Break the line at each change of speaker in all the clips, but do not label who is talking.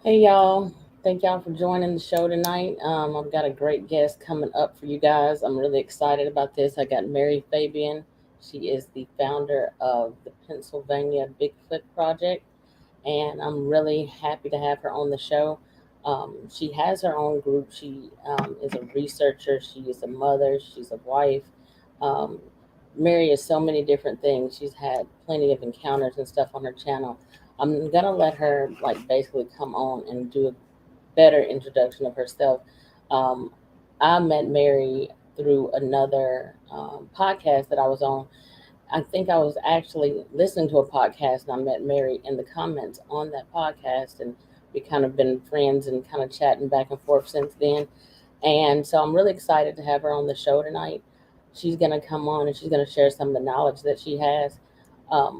Hey y'all, thank y'all for joining the show tonight. I've got a great guest coming up for you guys. I'm really excited about this. I got Mary Fabian. She is the founder of the Pennsylvania Bigfoot Project, and I'm really happy to have her on the show. She has her own group. She is a researcher, she is a mother, she's a wife. Um, Mary is so many different things. She's had plenty of encounters and stuff on her channel. I'm gonna let her like basically come on and do a better introduction of herself. Um, I met Mary through another podcast that I was on. I think I was actually listening to a podcast and I met Mary in the comments on that podcast, and we kind of been friends and kind of chatting back and forth since then. And so I'm really excited to have her on the show tonight. She's going to come on and she's going to share some of the knowledge that she has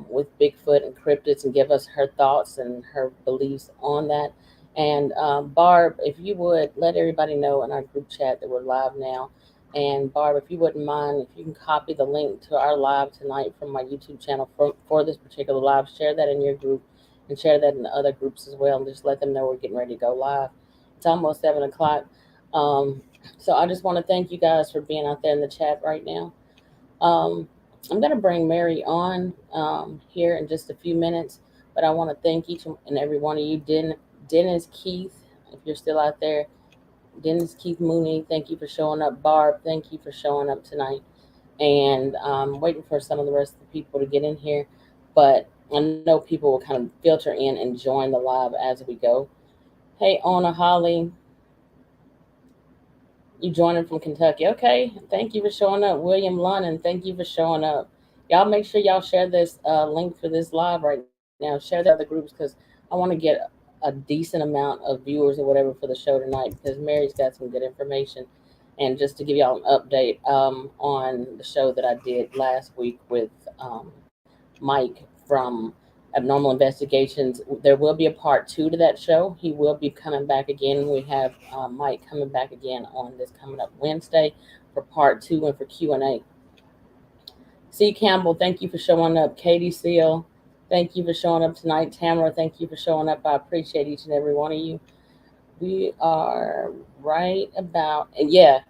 with Bigfoot and cryptids and give us her thoughts and her beliefs on that. And Barb, if you would let everybody know in our group chat that we're live now. And Barb, if you wouldn't mind, if you can copy the link to our live tonight from my YouTube channel for this particular live, share that in your group and share that in the other groups as well. And just let them know we're getting ready to go live. It's almost 7 o'clock. Um, so I just want to thank you guys for being out there in the chat right now. Um, I'm going to bring Mary on here in just a few minutes, but I want to thank each and every one of you. Dennis Keith, if you're still out there, Dennis Keith Mooney, thank you for showing up. Barb, thank you for showing up tonight. And I'm waiting for some of the rest of the people to get in here, but I know people will kind of filter in and join the live as we go. Hey, Ona Holly, you joining from Kentucky. Okay. Thank you for showing up. William London, thank you for showing up. Y'all make sure y'all share this link for this live right now. Share that other groups because I want to get a decent amount of viewers or whatever for the show tonight because Mary's got some good information. And just to give y'all an update on the show that I did last week with Mike from Abnormal Investigations, there will be a part 2 to that show. He will be coming back again. We have Mike coming back again on this coming up Wednesday for part 2 and for Q&A. C. Campbell, thank you for showing up. Katie Seal, thank you for showing up tonight. Tamara, thank you for showing up. I appreciate each and every one of you. We are right about, and yeah,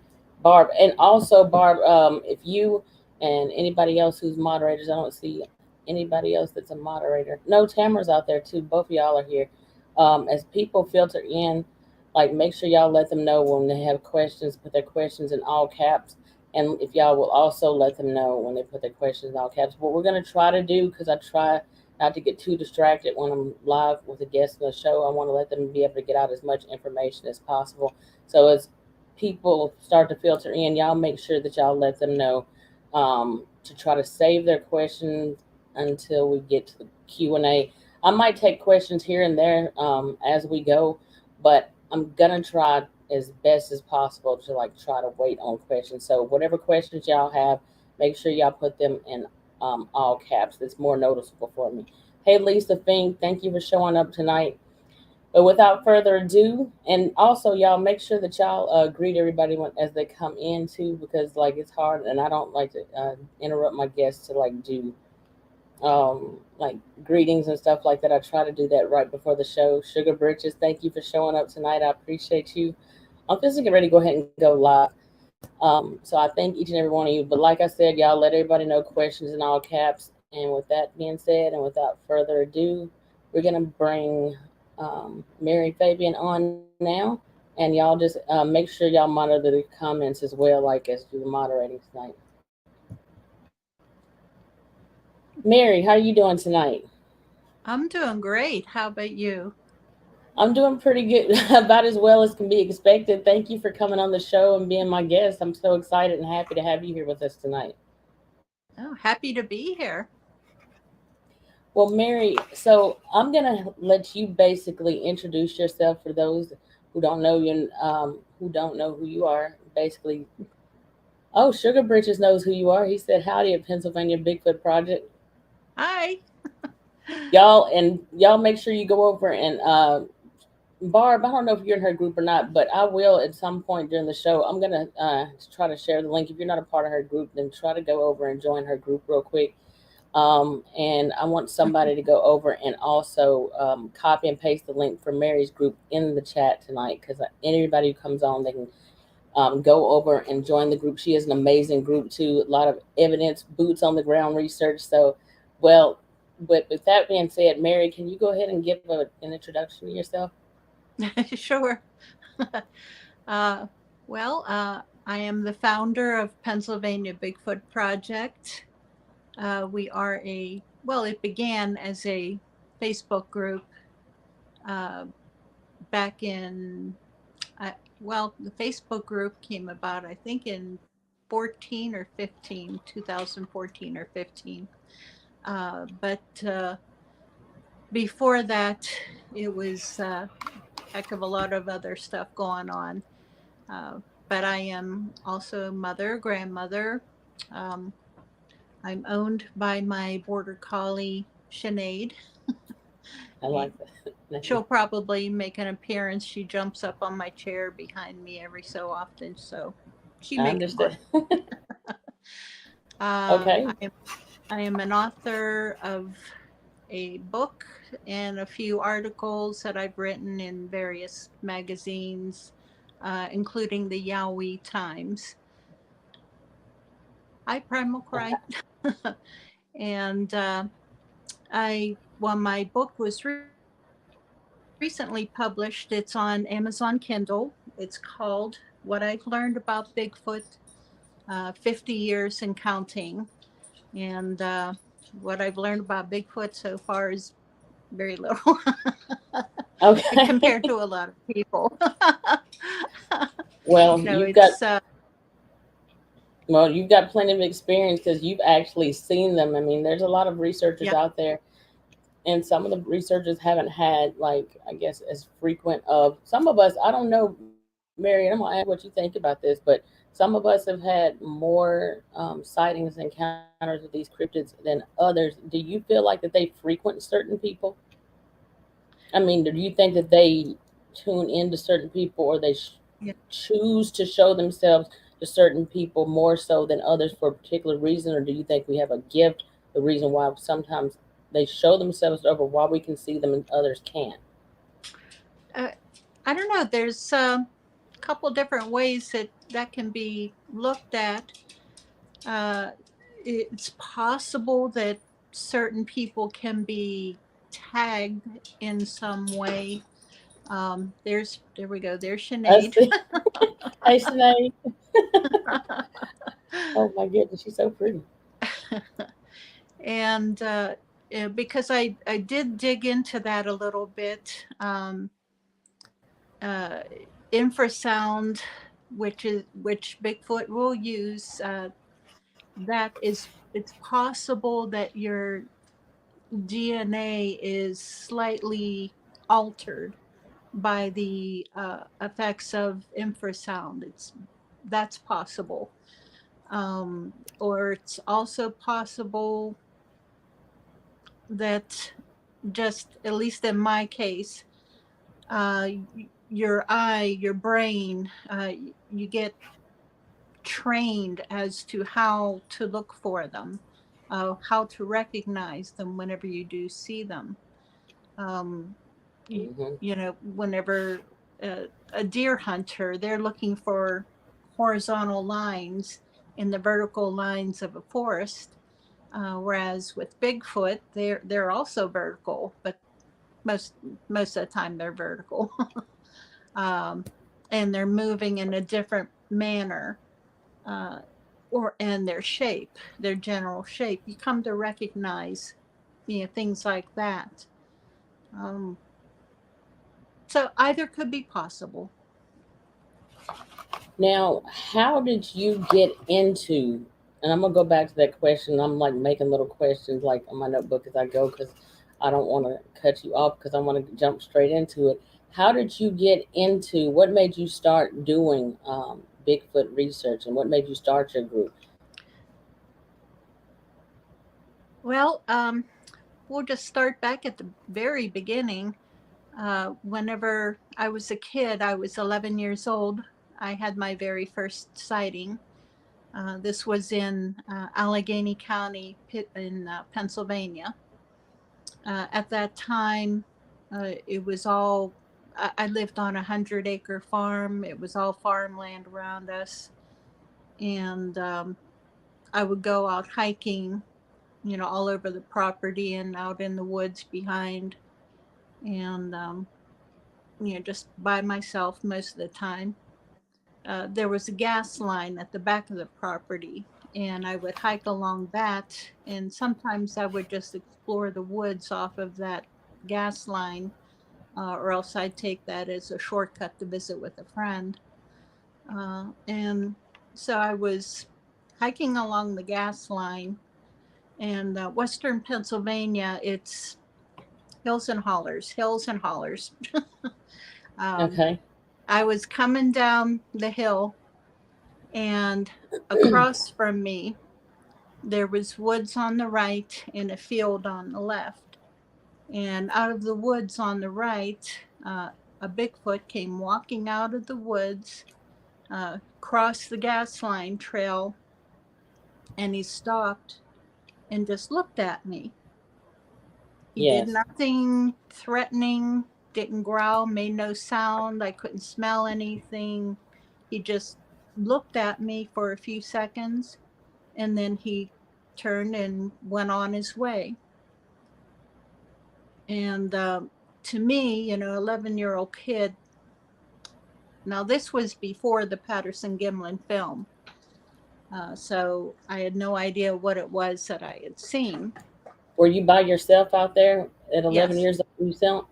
Barb, and also Barb, if you and anybody else who's moderators, I don't see anybody else that's a moderator. No, Tamara's out there too. Both of y'all are here. As people filter in, like make sure y'all let them know when they have questions. Put their questions in all caps, and if y'all will also let them know when they put their questions in all caps. What we're gonna try to do, because I try not to get too distracted when I'm live with a guest on the show. I want to let them be able to get out as much information as possible. So as people start to filter in, y'all make sure that y'all let them know to try to save their questions until we get to the Q&A. I might take questions here and there as we go, but I'm gonna try as best as possible to like try to wait on questions. So whatever questions y'all have, make sure y'all put them in all caps. That's more noticeable for me. Hey, Lisa Fink, thank you for showing up tonight. But without further ado, and also y'all make sure that y'all greet everybody as they come in too, because like it's hard, and I don't like to interrupt my guests to like do like greetings and stuff like that. I try to do that right before the show. Sugar Britches, thank you for showing up tonight. I appreciate you. I'm just getting ready to go ahead and go live. So I thank each and every one of you. But like I said, y'all let everybody know questions in all caps. And with that being said, and without further ado, we're gonna bring Mary Fabian on now, and y'all just make sure y'all monitor the comments as well, like as you're moderating tonight. Mary, how are you doing tonight?
I'm doing great. How about you?
I'm doing pretty good, about as well as can be expected. Thank you for coming on the show and being my guest. I'm so excited and happy to have you here with us tonight.
Oh, happy to be here.
Well, Mary, so I'm gonna let you basically introduce yourself for those who don't know you, who don't know who you are. Basically, oh, Sugar Britches knows who you are. He said, "Howdy" at Pennsylvania Bigfoot Project.
Hi.
Y'all make sure you go over and Barb. I don't know if you're in her group or not, but I will at some point during the show. I'm gonna try to share the link. If you're not a part of her group, then try to go over and join her group real quick. And I want somebody to go over and also copy and paste the link for Mary's group in the chat tonight, because anybody who comes on, they can go over and join the group. She is an amazing group too. A lot of evidence, boots on the ground research. So, well, but with that being said, Mary, can you go ahead and give an introduction to yourself?
Sure. uh, I am the founder of Pennsylvania Bigfoot Project. We are it began as a Facebook group uh, back in, the Facebook group came about, I think, in 14 or 15, 2014 or 15. But before that, it was a heck of a lot of other stuff going on. Uh, but I am also a mother, grandmother. Um, I'm owned by my border collie, Sinead.
I like that.
She'll probably make an appearance. She jumps up on my chair behind me every so often, so she
I
make it
understand.
fun. Uh,
Okay.
I am I am an author of a book and a few articles that I've written in various magazines, including the Yowie Times. Hi, Primal Cry. And my book was recently published. It's on Amazon Kindle. It's called What I've Learned About Bigfoot, 50 Years and Counting. And what I've learned about Bigfoot so far is very little
Okay.
compared to a lot of people.
Well,
No,
you've got
it's
well, you've got plenty of experience because you've actually seen them. I mean, there's a lot of researchers
yeah,
out there, and some of the researchers haven't had, like, I guess, as frequent of some of us. I don't know, Mary, and I'm gonna ask what you think about this, but some of us have had more sightings and encounters with these cryptids than others. Do you feel like that they frequent certain people? I mean, do you think that they tune into certain people, or they
yeah.
choose to show themselves to certain people more so than others for a particular reason? Or do you think we have a gift, the reason why sometimes they show themselves over why we can see them and others can't?
Uh, I don't know. There's a couple different ways that can be looked at. Uh, it's possible that certain people can be tagged in some way. There we go. There's
I
Sinead.
see. Hey, Sinead. Oh my goodness, she's so pretty.
And because I did dig into that a little bit. Uh, Infrasound, which Bigfoot will use, that is it's possible that your DNA is slightly altered by the effects of infrasound. That's possible. Or it's also possible that, just at least in my case, uh, your eye, your brain, you get trained as to how to look for them, how to recognize them whenever you do see them. Um,
Hmm.
Whenever a deer hunter, they're looking for horizontal lines in the vertical lines of a forest, whereas with Bigfoot, they're also vertical, but most most of the time they're vertical, um, and they're moving in a different manner, uh, and their shape, their general shape. You come to recognize, things like that. Um, so either could be possible.
Now, how did you get into? And I'm gonna go back to that question. I'm like making little questions like on my notebook as I go because I don't want to cut you off because I want to jump straight into it. How did you get into? What made you start doing Bigfoot research, and what made you start your group?
Well, we'll just start back at the very beginning. Whenever I was a kid, I was 11 years old. I had my very first sighting. This was in Allegheny County in Pennsylvania. At that time, it was all, I lived on a 100-acre farm. It was all farmland around us. And I would go out hiking, all over the property and out in the woods behind. And, just by myself most of the time. There was a gas line at the back of the property, and I would hike along that. And sometimes I would just explore the woods off of that gas line, or else I'd take that as a shortcut to visit with a friend. And so I was hiking along the gas line, and Western Pennsylvania, it's hills and hollers, hills and hollers.
Okay.
I was coming down the hill, and across from me, there was woods on the right and a field on the left. And out of the woods on the right, a Bigfoot came walking out of the woods, crossed the gas line trail, and he stopped and just looked at me. He did
Yes.
nothing threatening, didn't growl, made no sound. I couldn't smell anything. He just looked at me for a few seconds, and then he turned and went on his way. And to me, 11-year-old kid, now this was before the Patterson Gimlin film. So I had no idea what it was that I had seen.
Were you by yourself out there at 11
Yes.
years old? You sound.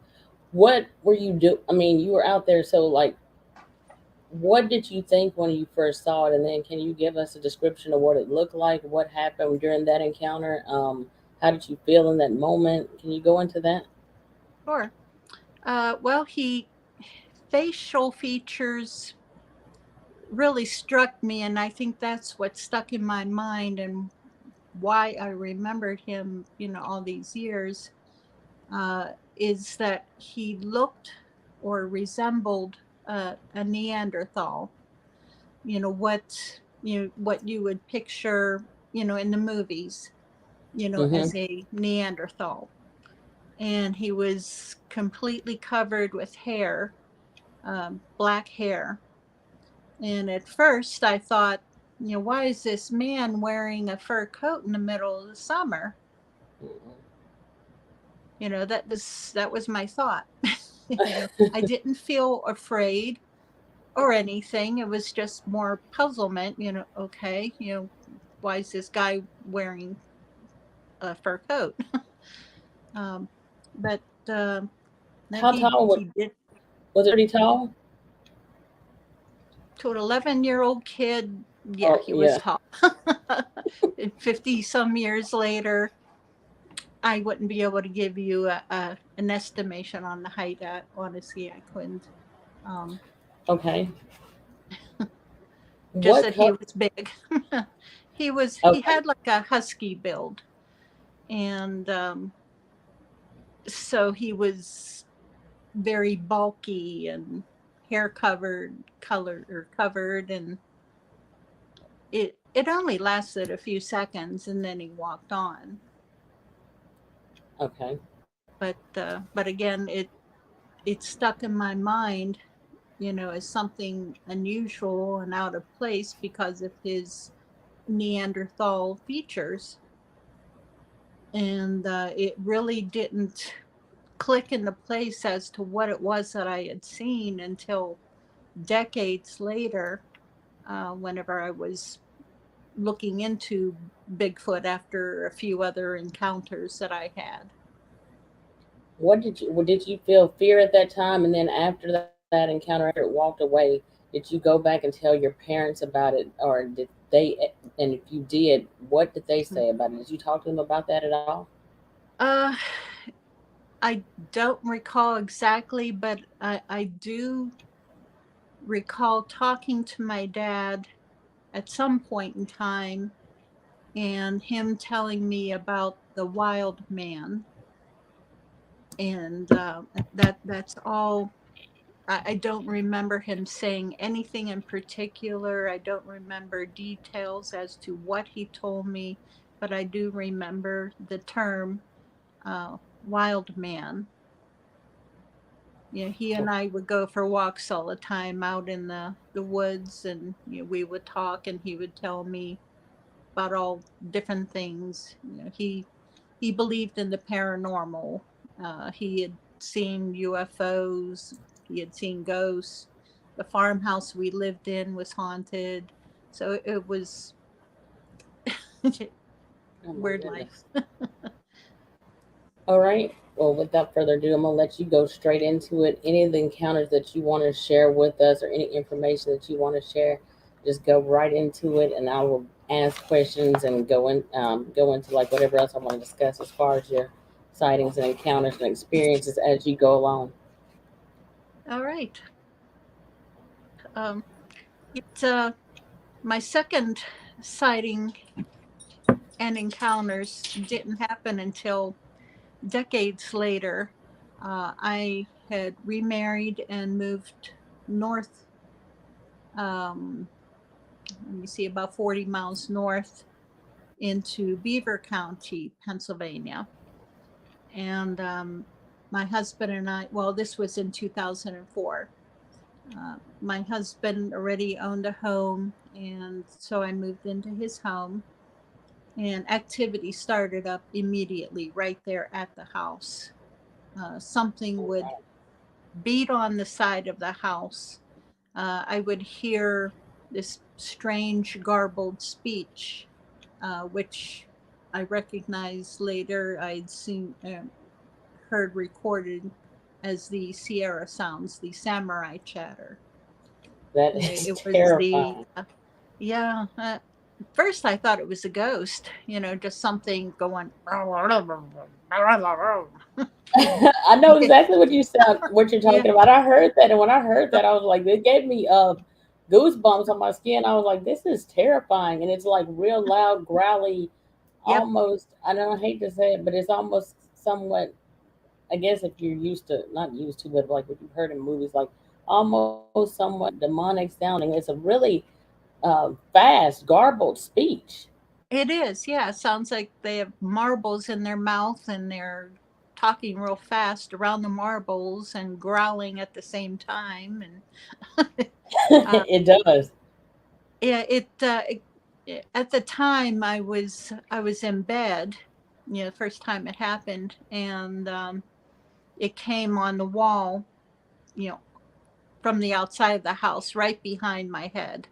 What were you do? I mean, you were out there, so like, what did you think when you first saw it? And then, can you give us a description of what it looked like? What happened during that encounter? How did you feel in that moment? Can you go into that?
Sure. Well, facial features really struck me, and I think that's what stuck in my mind and why I remembered him, all these years, is that he looked or resembled a Neanderthal. What you would picture, in the movies,
Mm-hmm.
as a Neanderthal. And he was completely covered with hair, black hair. And at first I thought, why is this man wearing a fur coat in the middle of the summer? That was my thought. I didn't feel afraid or anything. It was just more puzzlement, okay, why is this guy wearing a fur coat? um, but no,
How
he
tall
he did.
was it? Pretty tall?
To an 11-year-old kid, yeah,
Oh
he was
yeah.
tall. 50 some years later, I wouldn't be able to give you an estimation on the height. Honestly, I couldn't. Um,
Okay.
just
What
that he
color?
was big. He
Okay.
had like a husky build, and so he was very bulky and hair covered, and it only lasted a few seconds, and then he walked on.
Okay.
But again, it stuck in my mind, as something unusual and out of place because of his Neanderthal features. And it really didn't click into place as to what it was that I had seen until decades later, whenever I was looking into Bigfoot after a few other encounters that I had.
Did you feel fear at that time? And then after that encounter, after it walked away, did you go back and tell your parents about it, or did they? And if you did, what did they say about it? Did you talk to them about that at all?
Uh, I don't recall exactly, but I do recall talking to my dad at some point in time and him telling me about the wild man. And that's all I don't remember him saying anything in particular. I don't remember details as to what he told me, but I do remember the term wild man. He and I would go for walks all the time out in the woods, and we would talk, and he would tell me about all different things. He believed in the paranormal. He had seen UFOs. He had seen ghosts. The farmhouse we lived in was haunted. So it was
Oh my
weird life.
goodness. All right. Well, without further ado, I'm gonna let you go straight into it. Any of the encounters that you want to share with us, or any information that you want to share, just go right into it, and I will ask questions and go into like whatever else I want to discuss as far as your sightings and encounters and experiences as you go along.
All right. It's my second sighting and encounters didn't happen until decades later. I had remarried and moved north, um, let me see, about 40 miles north into Beaver County, Pennsylvania. And my husband and I, well, this was in 2004. My husband already owned a home, and so I moved into his home, and activity started up immediately right there at the house. Something would beat on the side of the house. I would hear this strange garbled speech, which I recognized later. I'd seen, heard recorded as the Sierra sounds, the samurai chatter.
That is
It was the
terrifying.
yeah. First, I thought it was a ghost. Just something going.
I know exactly what you sound, what you're
Yeah.
talking about. I heard that, and when I heard that, I was like, it gave me goosebumps on my skin. I was like, this is terrifying, and it's like real loud, growly,
Yep.
almost. I don't hate to say it, but it's almost somewhat. I guess if you're used to, not used to, but like what you've heard in movies, like almost somewhat demonic sounding. It's a really fast, garbled speech.
It is, yeah. It sounds like they have marbles in their mouth and they're talking real fast around the marbles and growling at the same time. And uh,
It does.
yeah, at the time I was in bed, the first time it happened, and it came on the wall, you know, from the outside of the house, right behind my head.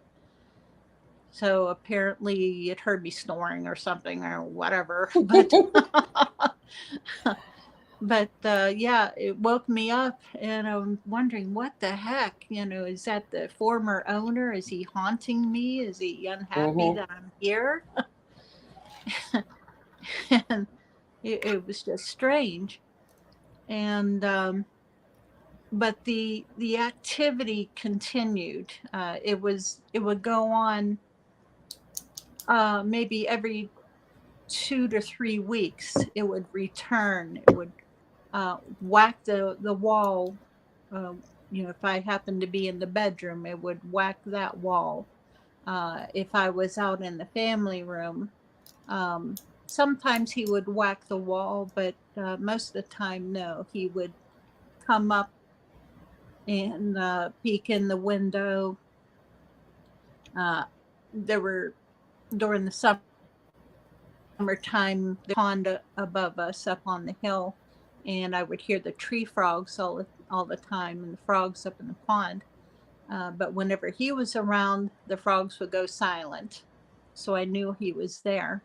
So apparently it heard me snoring or something or whatever, but yeah, it woke me up, and I'm wondering what the heck, is that the former owner? Is he haunting me? Is he unhappy
Hmm.
that I'm here? And it was just strange. And but the activity continued. It would go on maybe every 2 to 3 weeks. It would return. It would whack the wall. Uh, if I happened to be in the bedroom, it would whack that wall. If I was out in the family room, um, sometimes he would whack the wall, but most of the time, no. He would come up and peek in the window. Uh, there were During the summertime, the pond above us up on the hill, and I would hear the tree frogs all the time, and the frogs up in the pond. But whenever he was around, the frogs would go silent, so I knew he was there.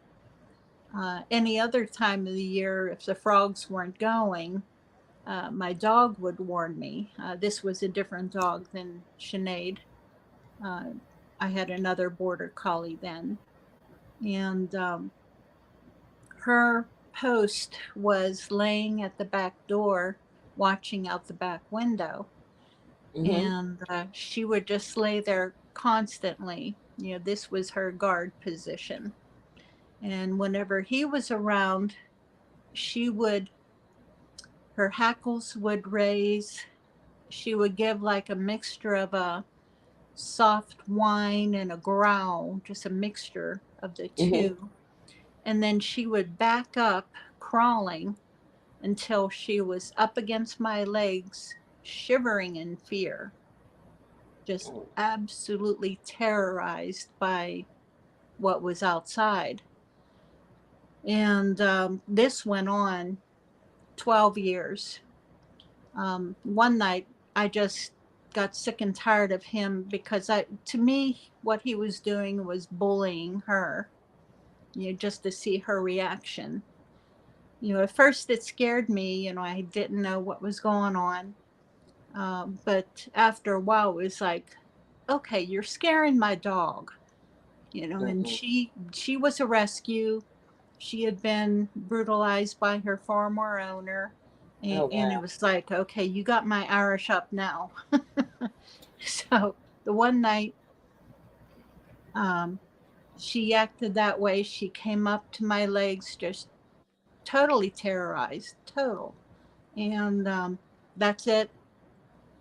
Any other time of the year, if the frogs weren't going, my dog would warn me. This was a different dog than Sinead. Uh, I had another border collie then, and her post was laying at the back door, watching out the back window,
Hmm.
and she would just lay there constantly. This was her guard position. And whenever he was around, she would, her hackles would raise. she would give like a mixture of a soft whine and a growl, just a mixture of the
Hmm.
two. And then she would back up, crawling, until she was up against my legs, shivering in fear, just absolutely terrorized by what was outside. And this went on 12 years. One night, I just got sick and tired of him because to me, what he was doing was bullying her, just to see her reaction. At first it scared me, I didn't know what was going on. But after a while, it was like, okay, you're scaring my dog, and
Hmm.
she was a rescue. She had been brutalized by her former owner.
Oh
And it
wow.
was like, okay, you got my Irish up now. So the one night, um, she acted that way. She came up to my legs, just totally terrorized, total. And that's it.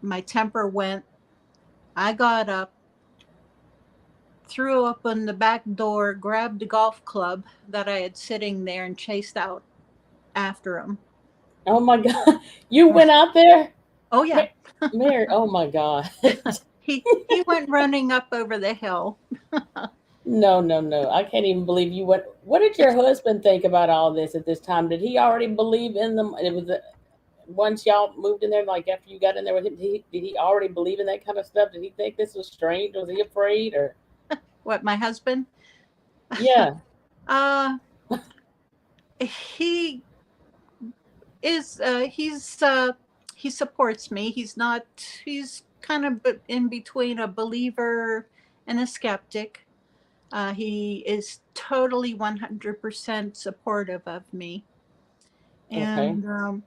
My temper went. I got up, threw open the back door, grabbed the golf club that I had sitting there, and chased out after him.
Oh my God. You went out there?
Oh yeah,
Mary, oh my God.
he went running up over the hill.
No, no, no. I can't even believe you went. What did your husband think about all this at this time? Did he already believe in them? It was once y'all moved in there, like after you got in there with him, did he already believe in that kind of stuff? Did he think this was strange? Was he afraid or?
What, my husband?
Yeah.
Uh, he is. He supports me. He's not. He's kind of in between a believer and a skeptic. He is totally 100% supportive of me.
Okay.
And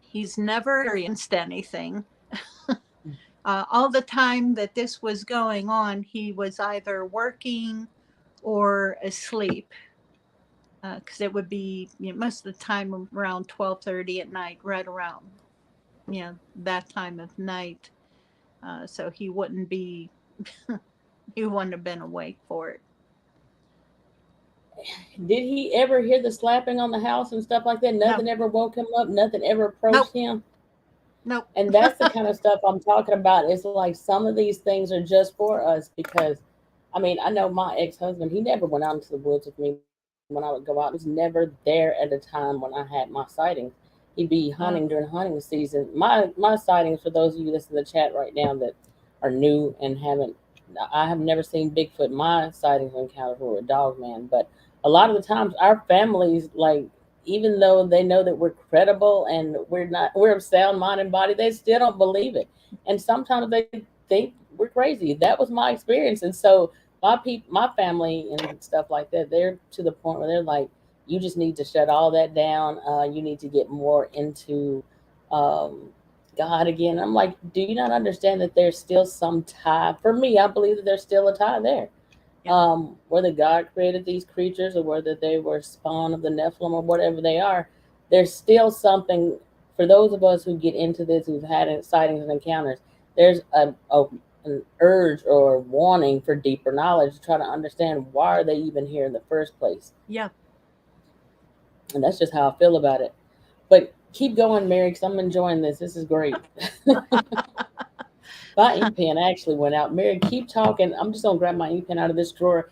he's never experienced anything. All the time that this was going on, he was either working or asleep, because it would be, most of the time around 12:30 at night, right around that time of night. So he wouldn't be he wouldn't have been awake for it.
Did he ever hear the slapping on the house and stuff like that?
No,
Nothing ever woke him up. Nothing ever
nope,
approached him.
nope.
And that's the kind of stuff I'm talking about. It's like some of these things are just for us because, I mean, I know my ex husband, he never went out into the woods with me when I would go out. He was never there at a time when I had my sightings. He'd be hunting
Uh,
during hunting season. My sightings, for those of you listening to the chat right now that are new and haven't, I have never seen Bigfoot. My sightings and encounters were a dog man. But a lot of the times, our families, like, even though they know that we're credible and we're of sound mind and body, they still don't believe it. And sometimes they think we're crazy. That was my experience. And so my family and stuff like that, they're to the point where they're like, you just need to shut all that down. You need to get more into um, God again. I'm like, do you not understand that there's still some tie? For me, I believe that there's still a tie there.
yeah,
Whether God created these creatures or whether they were spawn of the Nephilim or whatever they are, there's still something for those of us who get into this, who've had sightings and encounters. There's an urge or wanting for deeper knowledge to try to understand why are they even here in the first place.
yeah.
And that's just how I feel about it. But keep going, Mary, because I'm enjoying this. This is great. My ink pen actually went out. Mary, keep talking. I'm just gonna grab my ink pen out of this drawer.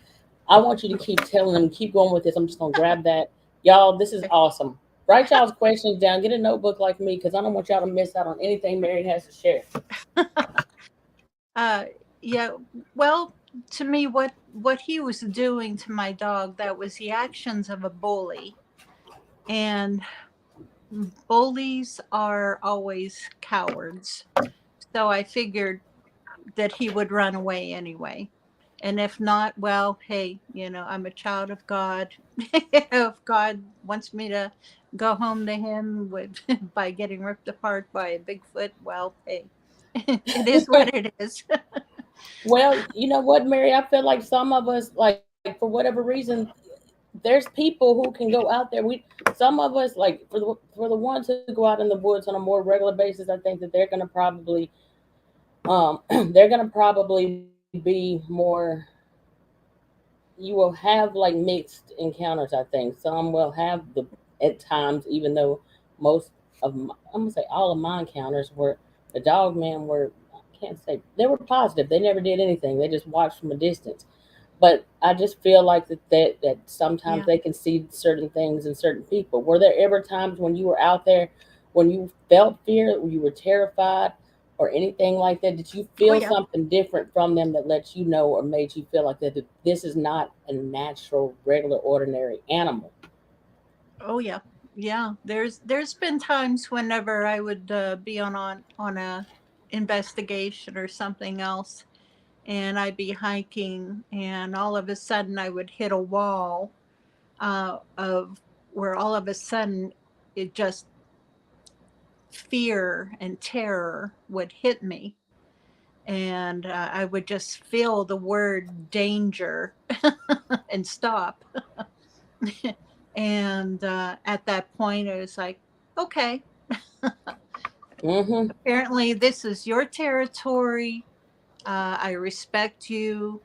I want you to keep telling them, keep going with this. I'm just gonna grab that. Y'all, this is awesome. Write y'all's questions down. Get a notebook like me because I don't want y'all to miss out on anything Mary has to share.
uh, yeah. Well, to me, what he was doing to my dog, that was the actions of a bully. And bullies are always cowards. So I figured that he would run away anyway. And if not, well, hey, I'm a child of God. If God wants me to go home to him with by getting ripped apart by a Bigfoot, well, hey, it is what it is.
Well, you know what, Mary? I feel like some of us, like for whatever reason, there's people who can go out there. We some of us like for the ones who go out in the woods on a more regular basis. I think that they're gonna probably be more. You will have like mixed encounters. I think some will have the at times, even though most I'm gonna say all of my encounters were the dog men were. I can't say they were positive. They never did anything. They just watched from a distance. But I just feel like that sometimes
Yeah.
they can see certain things in certain people. Were there ever times when you were out there when you felt fear, when you were terrified, or anything like that? Did you
Oh
feel
yeah.
something different from them that let you know or made you feel like that this is not a natural, regular, ordinary animal?
Oh yeah. Yeah. There's been times whenever I would be on a investigation or something else, and I'd be hiking, and all of a sudden I would hit a wall of where all of a sudden it just fear and terror would hit me, and I would just feel the word danger and stop. And at that point, I was like, okay,
Mm-hmm.
apparently this is your territory. I respect you.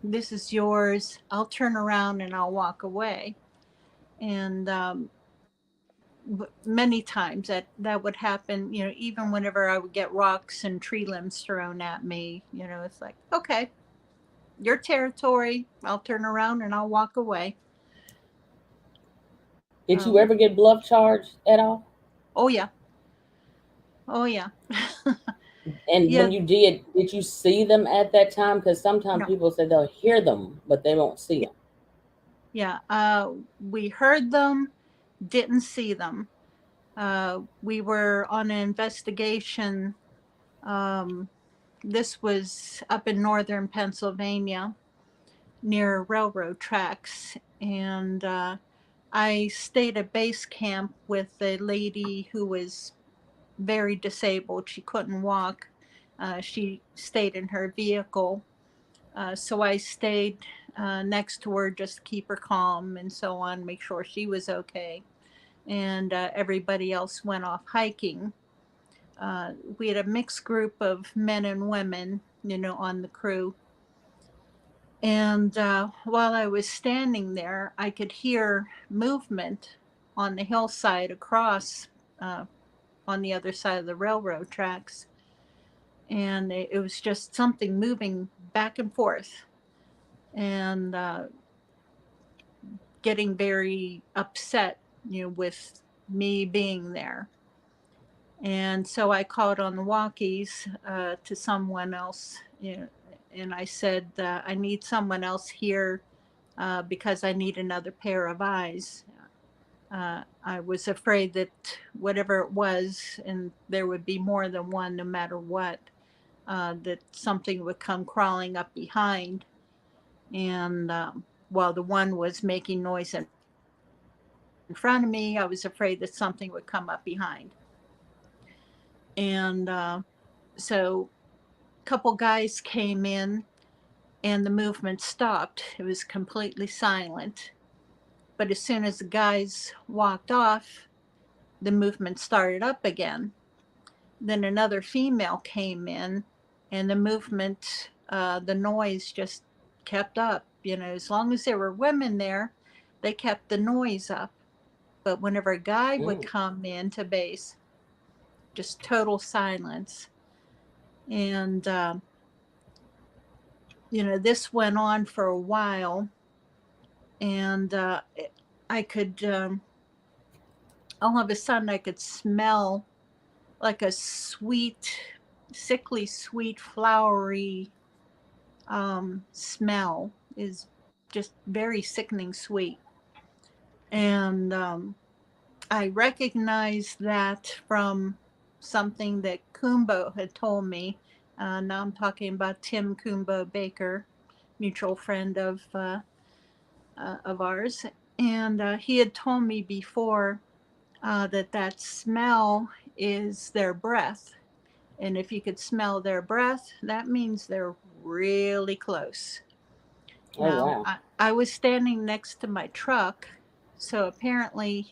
This is yours. I'll turn around and I'll walk away. And many times that would happen, even whenever I would get rocks and tree limbs thrown at me, it's like, okay, your territory. I'll turn around and I'll walk away.
Did you
Um,
ever get bluff charged at all?
oh yeah, oh yeah,
And
yeah.
when you did you see them at that time? Because sometimes
No,
people say they'll hear them, but they won't see
yeah,
them.
yeah. We heard them, didn't see them. We were on an investigation. Um, this was up in northern Pennsylvania near railroad tracks, and I stayed at base camp with a lady who was very disabled. She couldn't walk. She stayed in her vehicle. So I stayed next to her just to keep her calm and so on, make sure she was okay. And everybody else went off hiking. We had a mixed group of men and women, on the crew. And while I was standing there, I could hear movement on the hillside across uh, on the other side of the railroad tracks. And it was just something moving back and forth and getting very upset, with me being there. And so I called on the walkies to someone else, and I said, I need someone else here because I need another pair of eyes. I was afraid that whatever it was, and there would be more than one no matter what, that something would come crawling up behind. And while the one was making noise in front of me, I was afraid that something would come up behind. And so a couple guys came in and the movement stopped. It was completely silent. But as soon as the guys walked off, the movement started up again. Then another female came in, and the movement, the noise just kept up. As long as there were women there, they kept the noise up. But whenever a guy would
Mm.
come into base, just total silence. And, this went on for a while. And I could, all of a sudden, I could smell like a sweet, sickly sweet, flowery smell is just very sickening sweet. And I recognized that from something that Kumbo had told me. Now I'm talking about Tim Kumbo Baker, mutual friend of ours. And he had told me before that smell is their breath. And if you could smell their breath, that means they're really close.
Oh
Now,
wow.
I was standing next to my truck, so apparently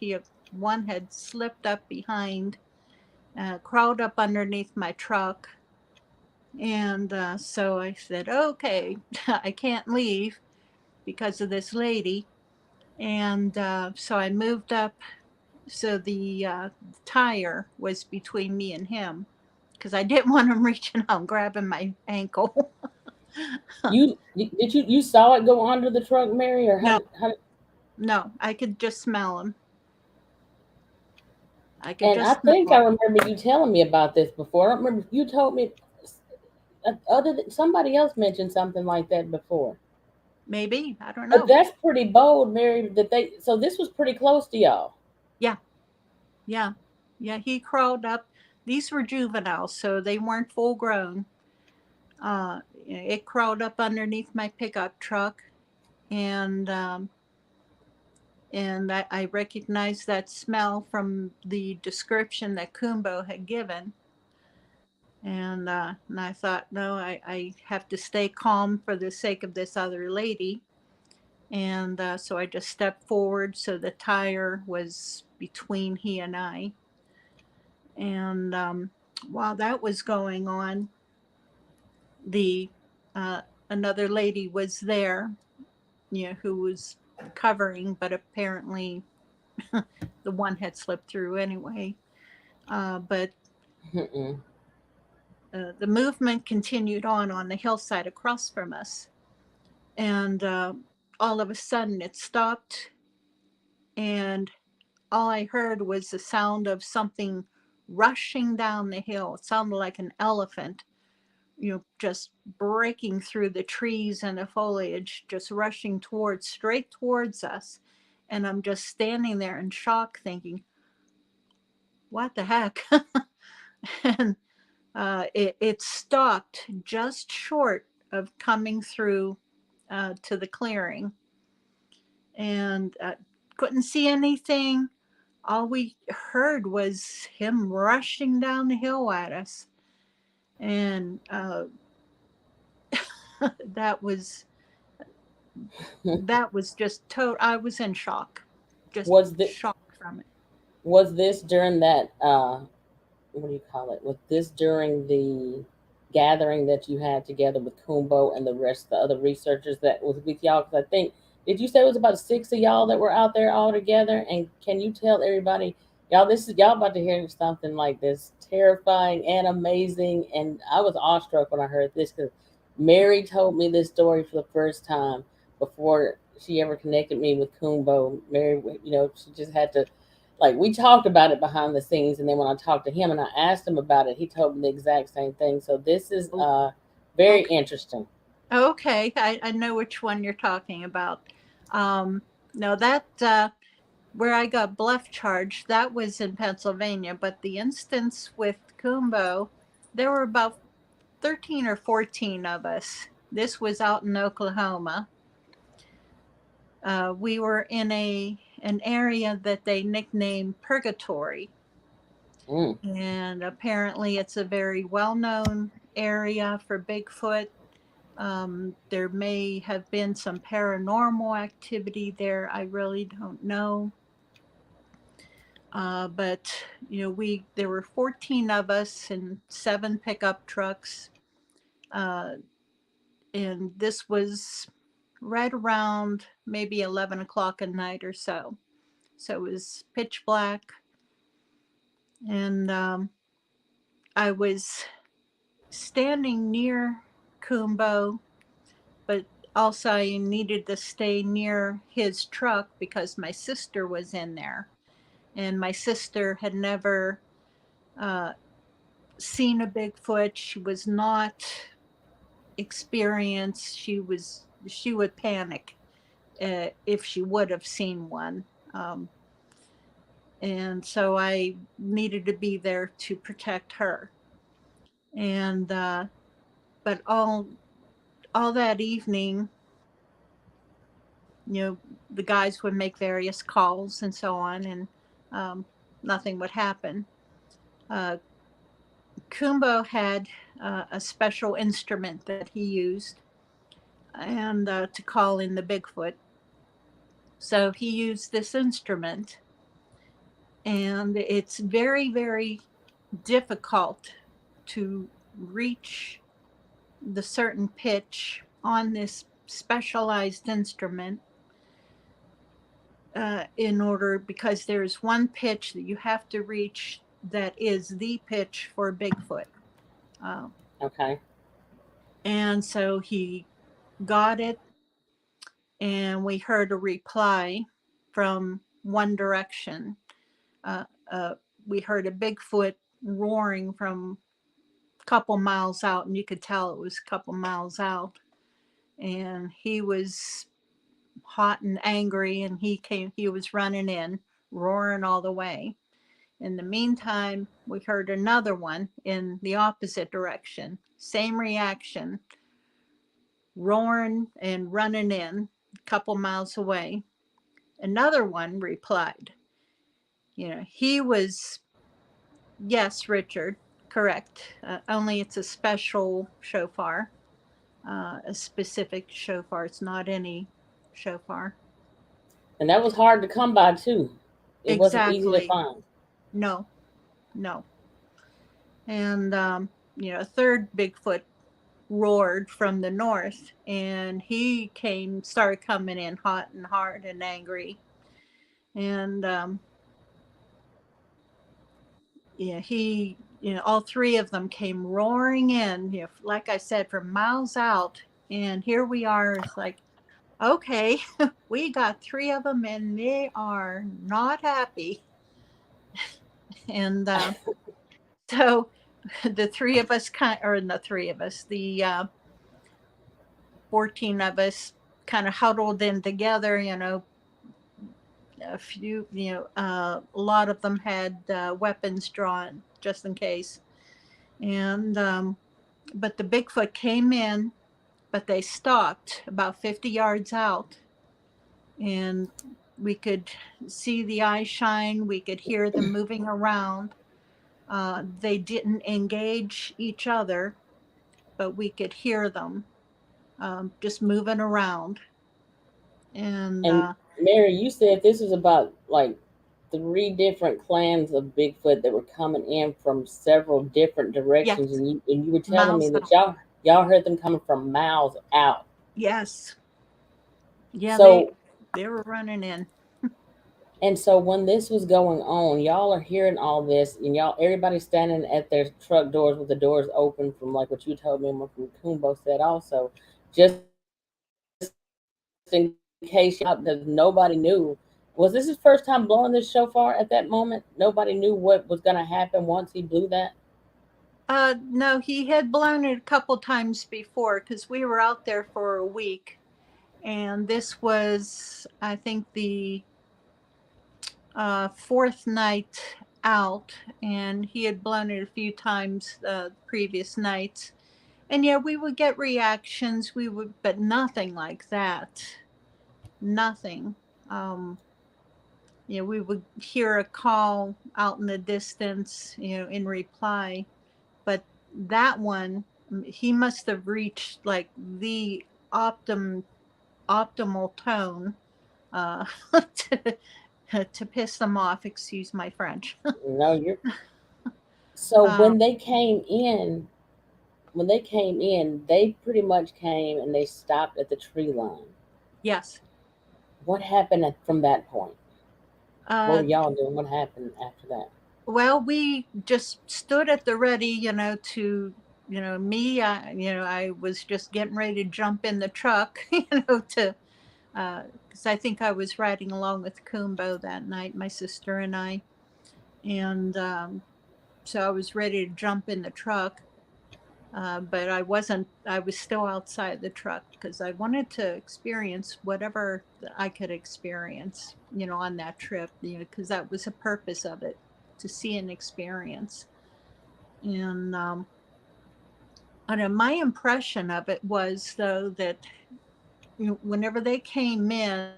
one had slipped up behind, crawled up underneath my truck, and so I said, "Okay, I can't leave because of this lady," and so I moved up. So the tire was between me and him because I didn't want him reaching out and grabbing my ankle.
You saw it go under the truck, Mary, or
No,
how did,
no, I could just smell him. I could
and I
just smell
think I
him.
remember you telling me about this before. I don't remember if you told me other than somebody else mentioned something like that before.
Maybe, I don't
But
know.
that's pretty bold, Mary, that they so this was pretty close to y'all.
Yeah, yeah, yeah. He crawled up. These were juveniles, so they weren't full grown. It crawled up underneath my pickup truck, and I recognized that smell from the description that Kumbo had given. And I thought, no, I have to stay calm for the sake of this other lady. And so I just stepped forward so the tire was between he and I. And while that was going on, the uh, another lady was there, who was covering, but apparently the one had slipped through anyway. But
Mm-mm.
the movement continued on the hillside across from us, and all of a sudden it stopped, and all I heard was the sound of something rushing down the hill. It sounded like an elephant, just breaking through the trees and the foliage, just rushing straight towards us. And I'm just standing there in shock, thinking, what the heck? And it stopped just short of coming through to the clearing, and couldn't see anything. All we heard was him rushing down the hill at us, and that was just total. I was in shock, just
Was the
shocked from it.
was this during that what do you call it? Was this during the gathering that you had together with Kumbo and the rest of the other researchers that was with y'all? Because I think, did you say it was about six of y'all that were out there all together? And can you tell everybody, y'all, this is y'all about to hear something like this terrifying and amazing. And I was awestruck when I heard this because Mary told me this story for the first time before she ever connected me with Kumbo. Mary, she just had to, like, we talked about it behind the scenes, and then when I talked to him and I asked him about it, he told me the exact same thing. So this is
Oh,
very
okay.
interesting.
Okay, I know which one you're talking about. No, that where I got bluff charged, that was in Pennsylvania, but the instance with Kumbo, there were about 13 or 14 of us. This was out in Oklahoma. We were in an area that they nicknamed Purgatory,
Mm.
and apparently it's a very well-known area for Bigfoot. There may have been some paranormal activity there. I really don't know. But there were 14 of us and 7 pickup trucks. Uh, and this was right around maybe 11 o'clock at night or so. So it was pitch black. And I was standing near Kumbo, but also I needed to stay near his truck because my sister was in there. And my sister had never uh, seen a Bigfoot. She was not experienced. She would panic if she would have seen one. Um, and so I needed to be there to protect her. And but all that evening, you know, the guys would make various calls and so on, and um, nothing would happen. Uh, Kumbo had a special instrument that he used and to call in the Bigfoot. So he used this instrument, and it's very, very difficult to reach the certain pitch on this specialized instrument, in order, because there's one pitch that you have to reach that is the pitch for Bigfoot.
Okay.
And so he got it, and we heard a reply from one direction. Uh, uh, we heard a Bigfoot roaring from a couple miles out, and you could tell it was a couple miles out. And he was hot and angry, and he was running in, roaring all the way. In the meantime, we heard another one in the opposite direction. Same reaction, roaring and running in, a couple miles away. Another one replied. He was, yes, Richard, correct. Only it's a special shofar, a specific shofar. It's not any shofar.
And that was hard to come by too. It wasn't easy to
Exactly.
find.
No, no. And, a third Bigfoot roared from the north, and he started coming in hot and hard and angry. And, all three of them came roaring in, like I said, from miles out. And here we are. It's like, okay, we got three of them, and they are not happy. And so the three of us the 14 of us kind of huddled in together. A lot of them had weapons drawn just in case. And but the Bigfoot came in, but they stopped about 50 yards out, and we could see the eye shine. We could hear them moving around. They didn't engage each other, but we could hear them just moving around. And
And Mary, you said this was about like three different clans of Bigfoot that were coming in from several different
yes,
directions, and you were telling me
miles
that
out.
y'all heard them coming from miles out.
Yes, yeah,
So
they were running in.
so when this was going on, y'all are hearing all this, and y'all everybody's standing at their truck doors with the doors open, from like what you told me and what Kumbo said also, just in case y'all, because nobody knew. Was this his first time blowing this shofar at that moment? Nobody knew what was going to happen once he blew that.
No, he had blown it a couple times before, because we were out there for a week, and this was, I think, the fourth night out, and he had blown it a few times previous nights. And yeah, we would get reactions, but nothing like that. Nothing. We would hear a call out in the distance, in reply. But that one, he must have reached like the optimal tone uh, to, to piss them off. Excuse my French.
No, you're. So
uh,
when they came in, they pretty much came and they stopped at the tree line.
yes.
What happened from that point? What
Uh,
were y'all doing? What happened after that?
well, we just stood at the ready, me, I was just getting ready to jump in the truck, to, because I think I was riding along with Kumbo that night, my sister and I. And so I was ready to jump in the truck. But I wasn't, I was still outside the truck, because I wanted to experience whatever I could experience, on that trip, because that was the purpose of it, to see and experience. And I know my impression of it was, though, that whenever they came in,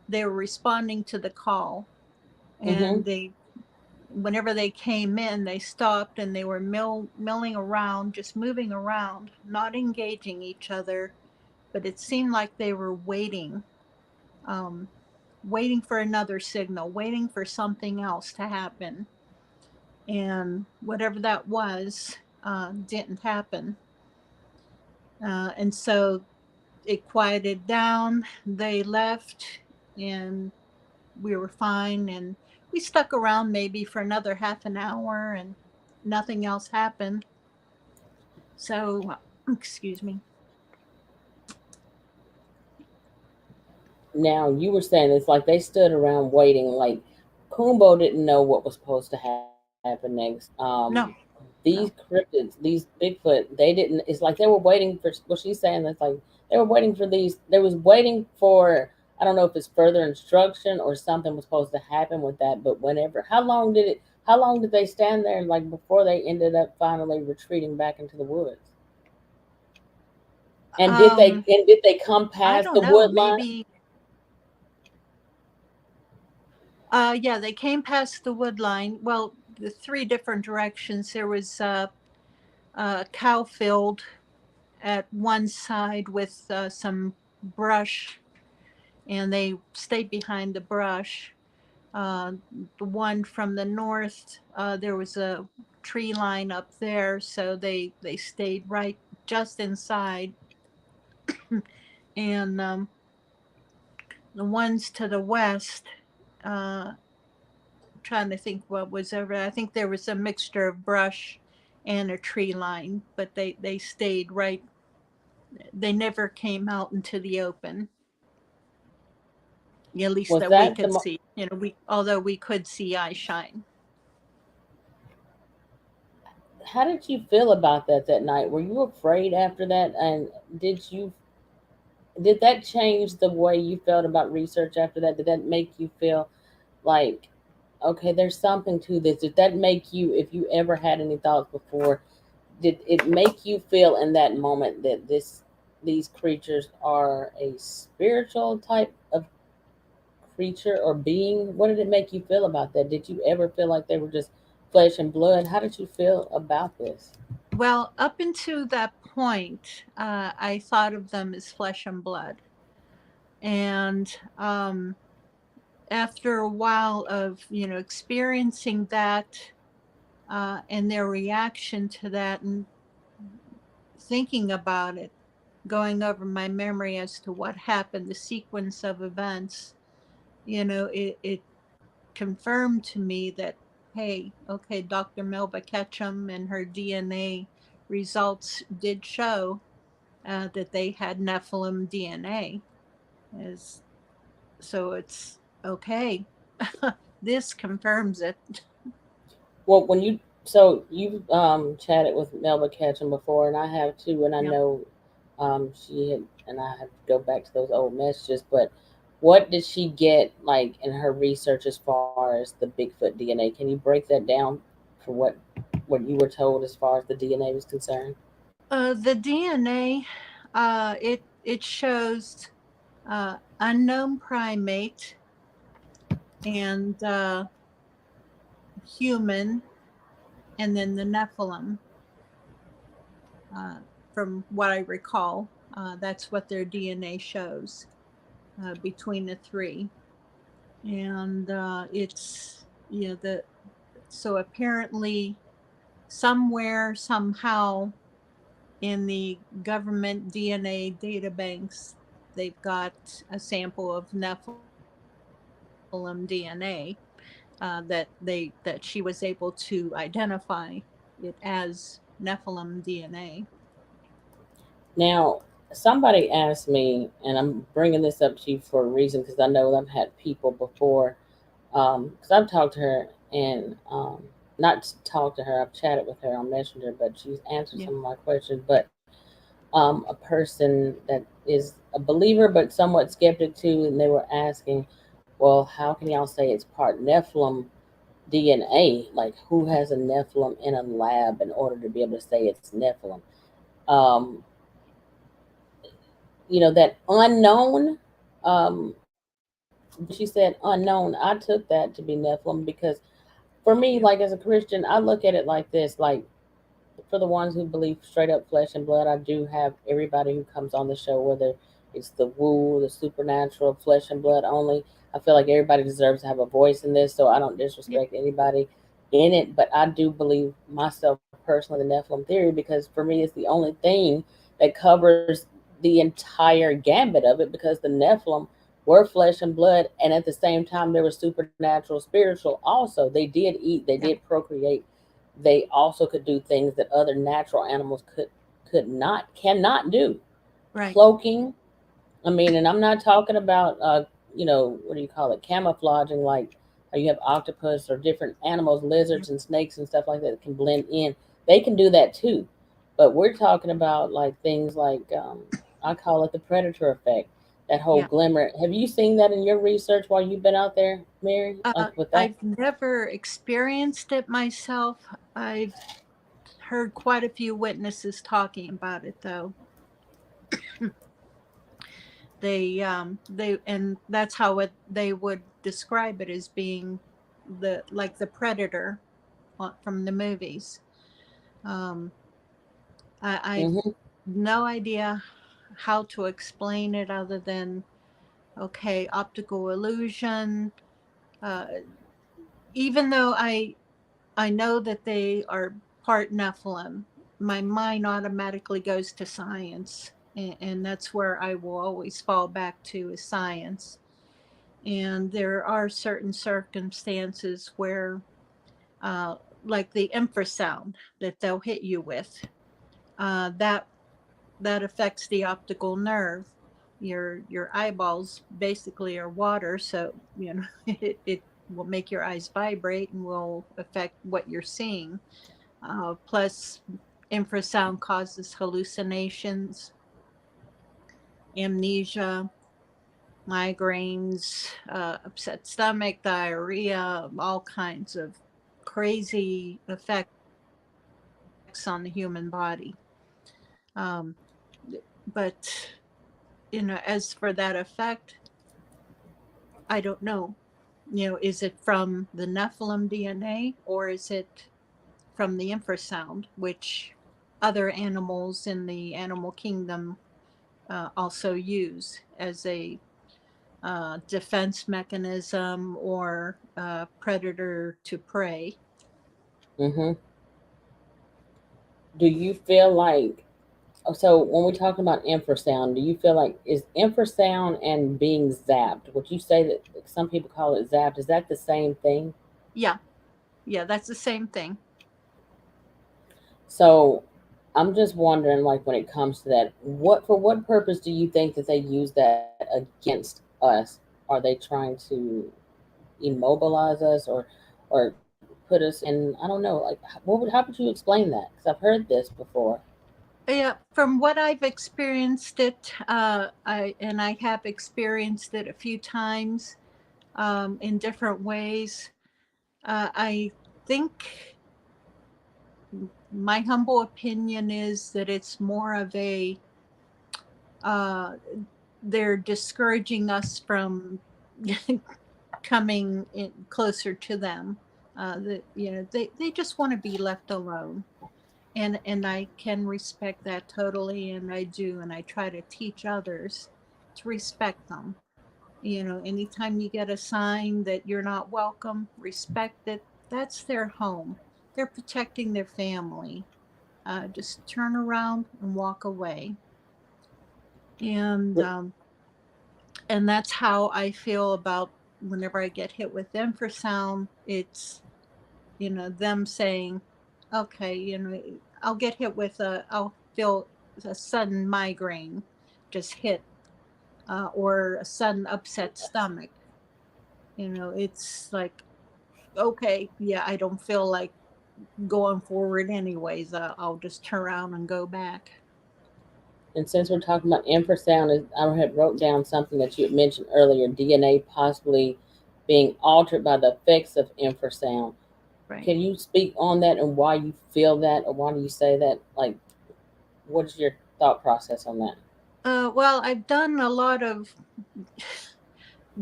they were responding to the call, and
Mm-hmm.
whenever they came in, they stopped, and they were milling around, just moving around, not engaging each other, but it seemed like they were waiting um, waiting for another signal, waiting for something else to happen. And whatever that was didn't happen. And so it quieted down. They left, and we were fine. And we stuck around maybe for another half an hour, and nothing else happened. So, excuse me.
Now you were saying it's like they stood around waiting. Like Kumbo didn't know what was supposed to happen next.
No,
These
no.
cryptids, these Bigfoot, they didn't. It's like they were waiting for what she's saying. That's like they were waiting for these. They was waiting for. I don't know if it's further instruction or something was supposed to happen with that. But whenever, how long did it? How long did they stand there? Like before they ended up finally retreating back into the woods. And did they?
Um,
And did they come
I
past
don't
the
know.
wood line?
Maybe, yeah, they came past the wood line. Well, the three different directions. There was a cow field at one side with some brush, and they stayed behind the brush. Uh, the one from the north, there was a tree line up there, so they stayed right just inside. And the ones to the west, uh, trying to think what was over. I think there was a mixture of brush and a tree line, but they stayed right. They never came out into the open, at least
Was
that we
that
could see. We although we could see eye shine.
how did you feel about that night? Were you afraid after that? And did you did that change the way you felt about research after that? Did that make you feel like okay, there's something to this? Did that make you, if you ever had any thoughts before, did it make you feel in that moment that these creatures are a spiritual type of creature or being? What did it make you feel about that? Did you ever feel like they were just flesh and blood? How did you feel about this?
Well, up until that point, I thought of them as flesh and blood. And after a while of, experiencing that and their reaction to that and thinking about it, going over my memory as to what happened, the sequence of events, it confirmed to me that, hey, okay, Dr. Melba Ketchum and her DNA results did show that they had Nephilim DNA. Is so it's okay. This confirms it.
Well, when you so you've chatted with Melba Ketchum before, and I have too, and I
Yep.
know she had, and I have to go back to those old messages. But what did she get like in her research as far as the Bigfoot DNA? Can you break that down for what you were told as far as the DNA was concerned?
The DNA, it shows unknown primate and human, and then the Nephilim. Uh, from what I recall, that's what their DNA shows between the three, and it's the so apparently somewhere somehow in the government DNA databanks they've got a sample of Nephilim DNA that she was able to identify it as Nephilim DNA.
Now, somebody asked me, and I'm bringing this up to you for a reason because I know I've had people before. Because I've talked to her and not talked to her, I've chatted with her on Messenger, but she's answered
Yeah.
some of my questions. But a person that is a believer but somewhat skeptic too, and they were asking, well, how can y'all say it's part Nephilim DNA? Like, who has a Nephilim in a lab in order to be able to say it's Nephilim? Um, that unknown. When she said unknown, I took that to be Nephilim because for me,
Yep.
like as a Christian, I look at it like this: like for the ones who believe straight up flesh and blood, I do have everybody who comes on the show, whether It's the woo, the supernatural, flesh and blood only. I feel like everybody deserves to have a voice in this, so I don't
Yeah.
disrespect anybody in it. But I do believe myself personally the Nephilim theory because for me it's the only thing that covers the entire gambit of it because the Nephilim were flesh and blood, and at the same time they were supernatural, spiritual. Also, they did eat, they
Yeah.
did procreate. They also could do things that other natural animals could not, cannot do.
Right.
Cloaking, I mean, and I'm not talking about, what do you call it, camouflaging, like how you have octopus or different animals,
Yeah.
lizards and snakes and stuff like that can blend in. They can do that too. But we're talking about like things like, I call it the predator effect, that whole
Yeah.
glimmer. Have you seen that in your research while you've been out there, Mary? Like with that?
I've never experienced it myself. I've heard quite a few witnesses talking about it, though. They and that's how they would describe it as being the predator from the movies. Um, I've
Mm-hmm.
no idea how to explain it other than okay, optical illusion. Uh, Even though I know that they are part Nephilim, my mind automatically goes to science, and that's where I will always fall back to is science. And there are certain circumstances where, uh, like the infrasound that they'll hit you with, that affects the optical nerve. Your eyeballs basically are water, so it will make your eyes vibrate and will affect what you're seeing. Plus, infrasound causes hallucinations, amnesia, migraines, upset stomach, diarrhea, all kinds of crazy effects on the human body. Um, but, as for that effect, I don't know. Is it from the Nephilim DNA or is it from the infrasound, which other animals in the animal kingdom also use as a defense mechanism or predator to prey.
Mm-hmm. Do you feel like, so when we're talking about infrasound, do you feel like is infrasound and being zapped? Would you say that some people call it zapped? Is that the same thing?
Yeah, yeah, that's the same thing.
So I'm just wondering, like when it comes to that, what purpose do you think that they use that against us? Are they trying to immobilize us or put us in? I don't know. Like how would you explain that? Because I've heard this before.
Yeah, from what I've experienced it, I have experienced it a few times in different ways. I think my humble opinion is that it's more of a uh, they're discouraging us from coming in closer to them. That they just want to be left alone, and I can respect that totally, and I do, and I try to teach others to respect them. Anytime you get a sign that you're not welcome, respect it. That's their home. They're protecting their family. Just turn around and walk away. And that's how I feel about whenever I get hit with infrasound. It's them saying, okay, I'll get hit with I'll feel a sudden migraine just hit, or a sudden upset stomach. It's like, okay, yeah, I don't feel like going forward anyways. I'll just turn around and go back.
And since we're talking about infrasound, I had wrote down something that you had mentioned earlier: DNA possibly being altered by the effects of infrasound.
Right.
Can you speak on that and why you feel that, or why do you say that? Like, what is your thought process on that?
Well, I've done a lot of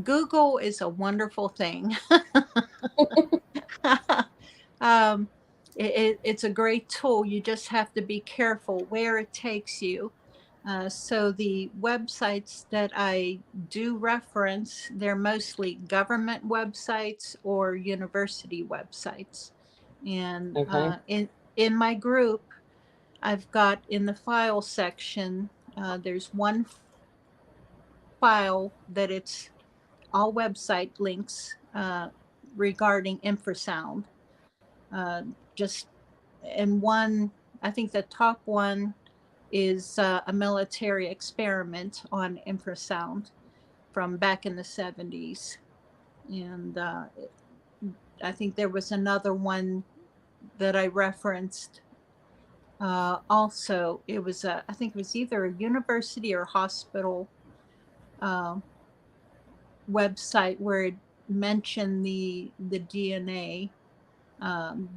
Google is a wonderful thing. um, it's a great tool. You just have to be careful where it takes you. So the websites that I do reference, they're mostly government websites or university websites. And
Okay.
in my group, I've got in the file section, there's one file that it's all website links regarding infrasound. Just and one, I think the top one is a military experiment on infrasound from back in the 70s. And I think there was another one that I referenced. Also, it was I think it was either a university or hospital uh, website where it mentioned the DNA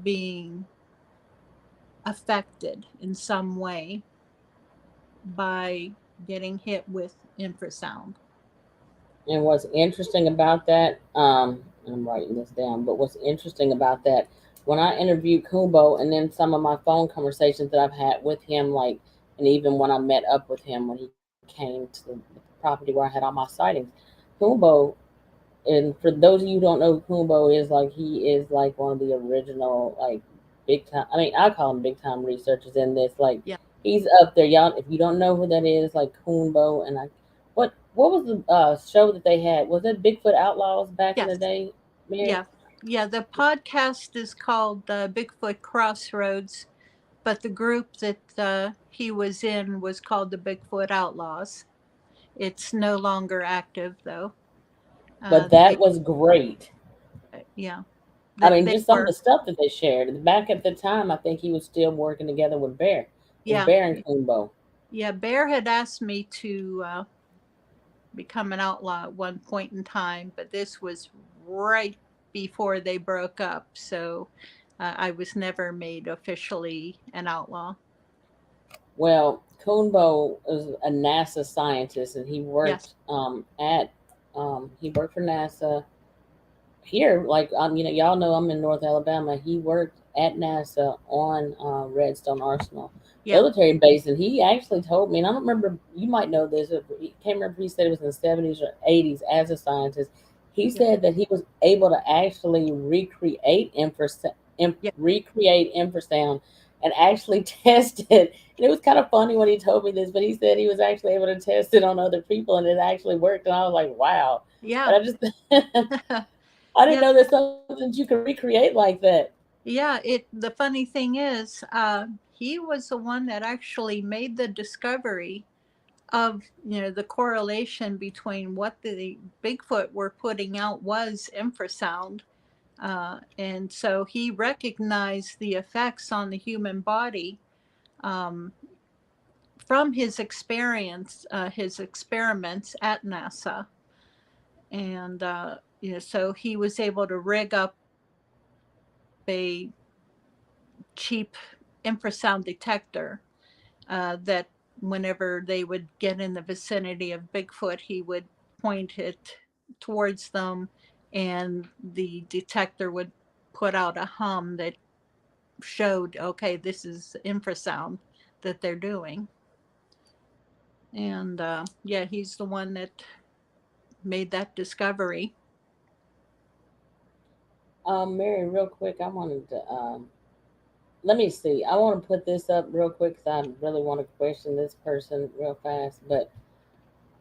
being affected in some way by getting hit with infrasound.
And what's interesting about that, I'm writing this down, but what's interesting about that, when I interviewed Kumbo and then some of my phone conversations that I've had with him, like, and even when I met up with him when he came to the property where I had all my sightings, Kumbo, and for those of you who don't know who Kumbo is, like, he is like one of the original, like, big time, I mean, I call him big time researchers in this, like,
Yeah.
he's up there. Y'all, if you don't know who that is, like Kumbo, and I, what was the show that they had? Was it Bigfoot Outlaws back in the
Yes.
day, Mary?
Yeah. Yeah. The podcast is called Bigfoot Crossroads, but the group that he was in was called the Bigfoot Outlaws. It's no longer active, though.
But
They,
that was great.
yeah,
I
that
mean,
they
just some of the
were,
stuff that they shared. Back at the time, I think he was still working together with
yeah,
Bear and Kumbo.
yeah. Bear had asked me to become an outlaw at one point in time, but this was right before they broke up, so I was never made officially an outlaw.
Well, Kumbo was a NASA scientist, and he
Yes.
worked at he worked for NASA here. Like, y'all know I'm in North Alabama. He worked at NASA on Redstone Arsenal
Yeah.
military base, and he actually told me, and I don't remember. You might know this. He can't remember if he said it was in the 70s or 80s as a scientist. He
Yeah.
said that he was able to actually
Yeah.
recreate infrasound and actually test it. And it was kind of funny when he told me this, but he said he was actually able to test it on other people, and it actually worked. And I was like, wow. But
Yeah.
I just I didn't
Yeah.
know there's something that you could recreate like that.
Yeah. The funny thing is, he was the one that actually made the discovery of, the correlation between what the Bigfoot were putting out was infrasound. And so he recognized the effects on the human body um, from his experiments at NASA. And, so he was able to rig up a cheap infrasound detector that whenever they would get in the vicinity of Bigfoot, he would point it towards them, and the detector would put out a hum that showed, okay, this is infrasound that they're doing. And yeah, he's the one that made that discovery.
Mary, real quick, I wanted to let me see. I want to put this up real quick because I really want to question this person real fast. But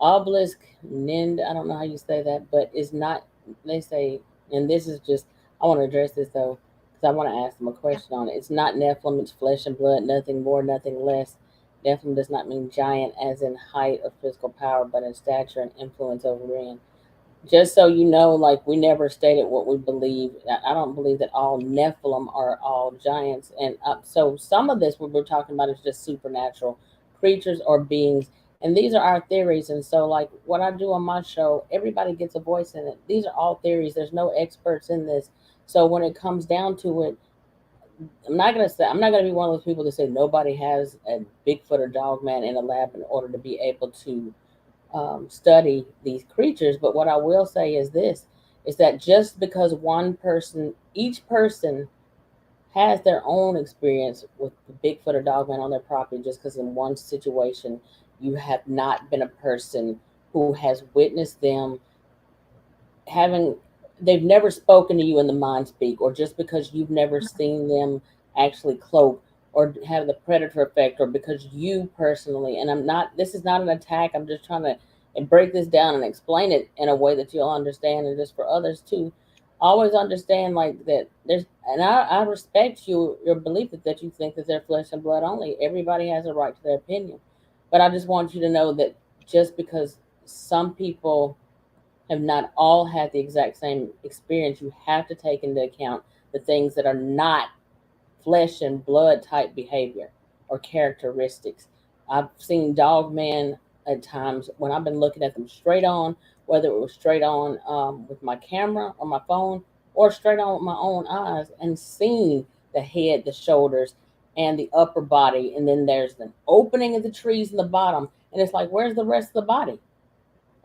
Obelisk Nind, I don't know how you say that, but it's not. They say, and this is just. I want to address this though because I want to ask them a
Yeah.
question on it. It's not Nephilim. It's flesh and blood, nothing more, nothing less. Nephilim does not mean giant, as in height or physical power, but in stature and influence over men. Just so you know, like, we never stated what we believe. I don't believe that all Nephilim are all giants, and so some of this what we're talking about is just supernatural creatures or beings, and these are our theories. And so, like, what I do on my show, everybody gets a voice in it. These are all theories. There's no experts in this. So when it comes down to it, I'm not gonna be one of those people that say nobody has a Bigfoot or Dogman in a lab in order to be able to study these creatures. But what I will say is this: is that just because each person has their own experience with the Bigfoot or Dogman on their property, just because in one situation You have not been a person who has witnessed them having, they've never spoken to you in the mind speak, or just because you've never seen them actually cloak or have the predator effect, or because you personally, and I'm not, this is not an attack, I'm just trying to break this down and explain it in a way that you'll understand, and just for others too, always understand like that there's, and I respect your belief that you think that they're flesh and blood only. Everybody has a right to their opinion, but I just want you to know that just because some people have not all had the exact same experience, you have to take into account the things that are not flesh and blood type behavior or characteristics. I've seen dog men at times when I've been looking at them straight on, whether it was straight on with my camera or my phone, or straight on with my own eyes, and seen the head, the shoulders, and the upper body. And then there's the opening of the trees in the bottom. And it's like, where's the rest of the body?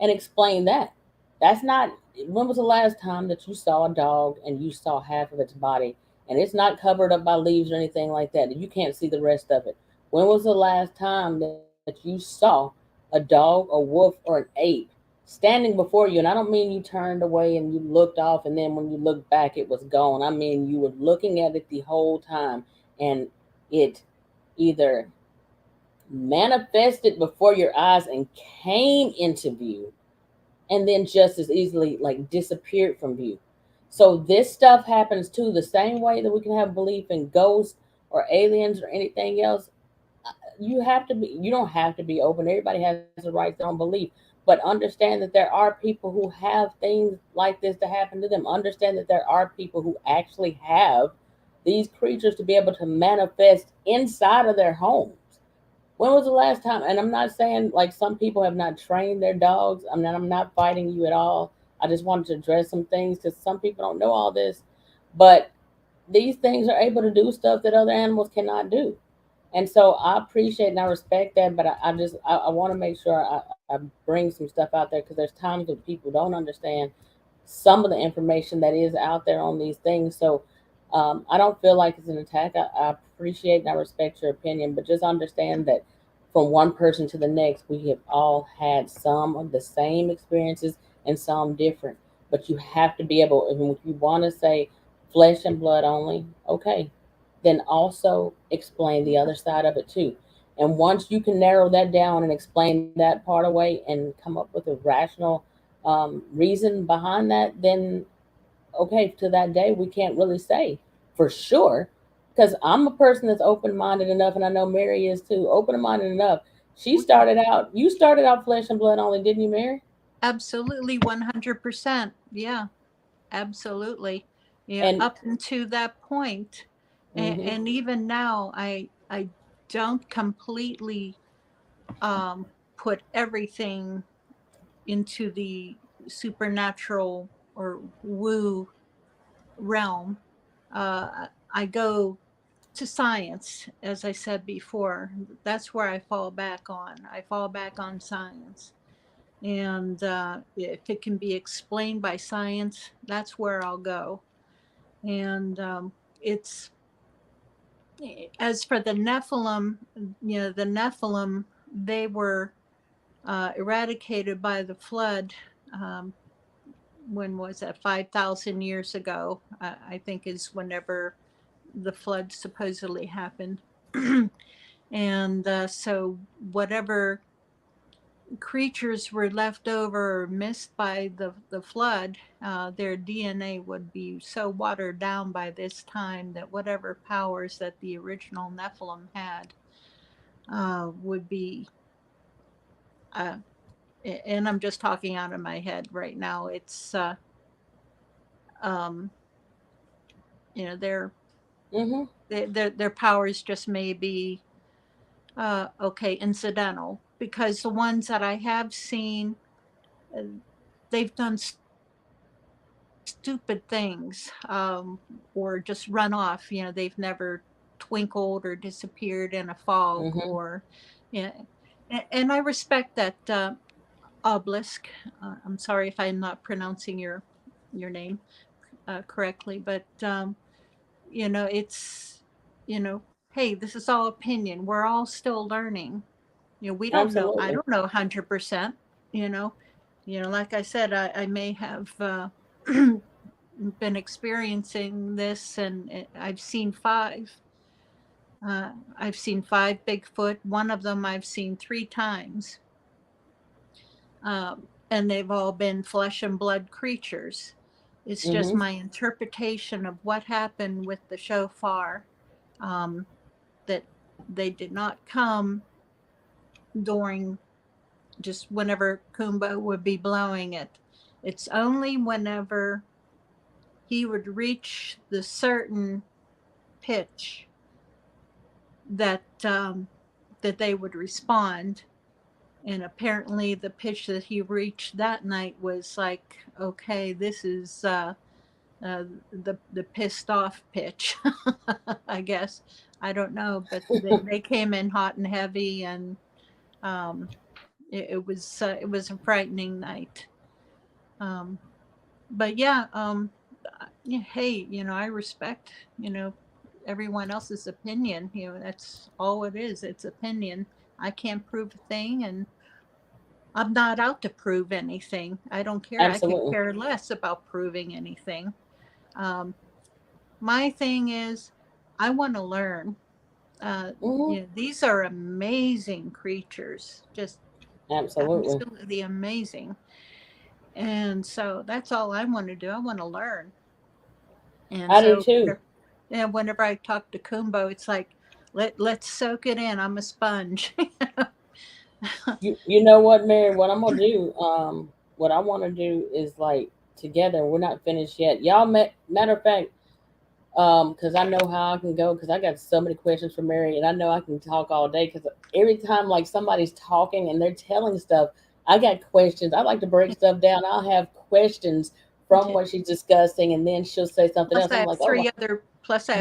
And explain that. That's not, when was the last time that you saw a dog and you saw half of its body and it's not covered up by leaves or anything like that, and you can't see the rest of it? When was the last time that you saw a dog, a wolf, or an ape standing before you? And I don't mean you turned away and you looked off and then when you looked back it was gone. I mean you were looking at it the whole time, and it either manifested before your eyes and came into view, and then just as easily like disappeared from view. So this stuff happens too, the same way that we can have belief in ghosts or aliens or anything else. You have to be, you don't have to be open. Everybody has a right to their own belief. But understand that there are people who have things like this to happen to them. Understand that there are people who actually have these creatures to be able to manifest inside of their homes. When was the last time? And I'm not saying like some people have not trained their dogs. I'm not fighting you at all. I just wanted to address some things because some people don't know all this. But these things are able to do stuff that other animals cannot do. And so I appreciate and I respect that. But I want to make sure I bring some stuff out there, because there's times when people don't understand some of the information that is out there on these things. So I don't feel like it's an attack. I appreciate and I respect your opinion, but just understand that from one person to the next, we have all had some of the same experiences and some different. But you have to be able, if you want to say flesh and blood only, okay, then also explain the other side of it too. And once you can narrow that down and explain that part away and come up with a rational reason behind that, then okay, to that day, we can't really say for sure. Because I'm a person that's open minded enough, and I know Mary is too, open minded enough. She started out, you started out flesh and blood only, didn't you, Mary?
Absolutely, 100%. Yeah, absolutely. Yeah,
And
up until that point.
mm-hmm,
And even now, I don't completely um, put everything into the supernatural or woo realm. I go to science, as I said before. That's where I fall back on. I fall back on science. And if it can be explained by science, that's where I'll go. And it's, as for the Nephilim, the Nephilim, they were eradicated by the flood. Um, when was that? 5,000 years ago, I think, is whenever the flood supposedly happened. And so, whatever creatures were left over or missed by the flood, their DNA would be so watered down by this time that whatever powers that the original Nephilim had would be. Uh, and I'm just talking out of my head right now. It's um, you know
mm-hmm,
their powers just may be okay, incidental, because the ones that I have seen, uh, they've done stupid things, or just run off. They've never twinkled or disappeared in a fog,
mm-hmm.
or yeah. And I respect that. Obelisk. I'm sorry if I'm not pronouncing your name correctly, but it's, hey, this is all opinion. We're all still learning. We don't know. I
Absolutely.
don't know 100%. You know, like I said, I may have been experiencing this, and I've seen five. I've seen five Bigfoot. One of them I've seen 3 times, and they've all been flesh and blood creatures. It's just
Mm-hmm.
my interpretation of what happened with the shofar, um, that they did not come during just whenever Kumbo would be blowing it. It's only whenever he would reach the certain pitch that they would respond. And apparently, the pitch that he reached that night was like, okay, this is the pissed off pitch, I guess. I don't know, but they came in hot and heavy, and um, it was a frightening night. Um, but yeah, yeah, hey, I respect, everyone else's opinion. That's all it is. It's opinion. I can't prove a thing, and I'm not out to prove anything. I don't care. I could
Absolutely.
care less about proving anything. Um, my thing is, I want to learn.
Mm-hmm.
These are amazing creatures, just
Absolutely.
absolutely amazing. And so that's all I want to do. I want to learn. And
I do
so,
too.
whenever I talk to Kumbo, it's like, let's soak it in. I'm a sponge.
You know what, Mary? What I'm gonna do? What I want to do is like together. We're not finished yet, y'all. Matter of fact, because I know how I can go. Because I got so many questions for Mary, and I know I can talk all day. Because every time like somebody's talking and they're telling stuff, I got questions. I like to break stuff down. I'll have questions from
Yeah.
what she's discussing, and then she'll say something
Plus,
else.
I
I'm
have
like, oh my,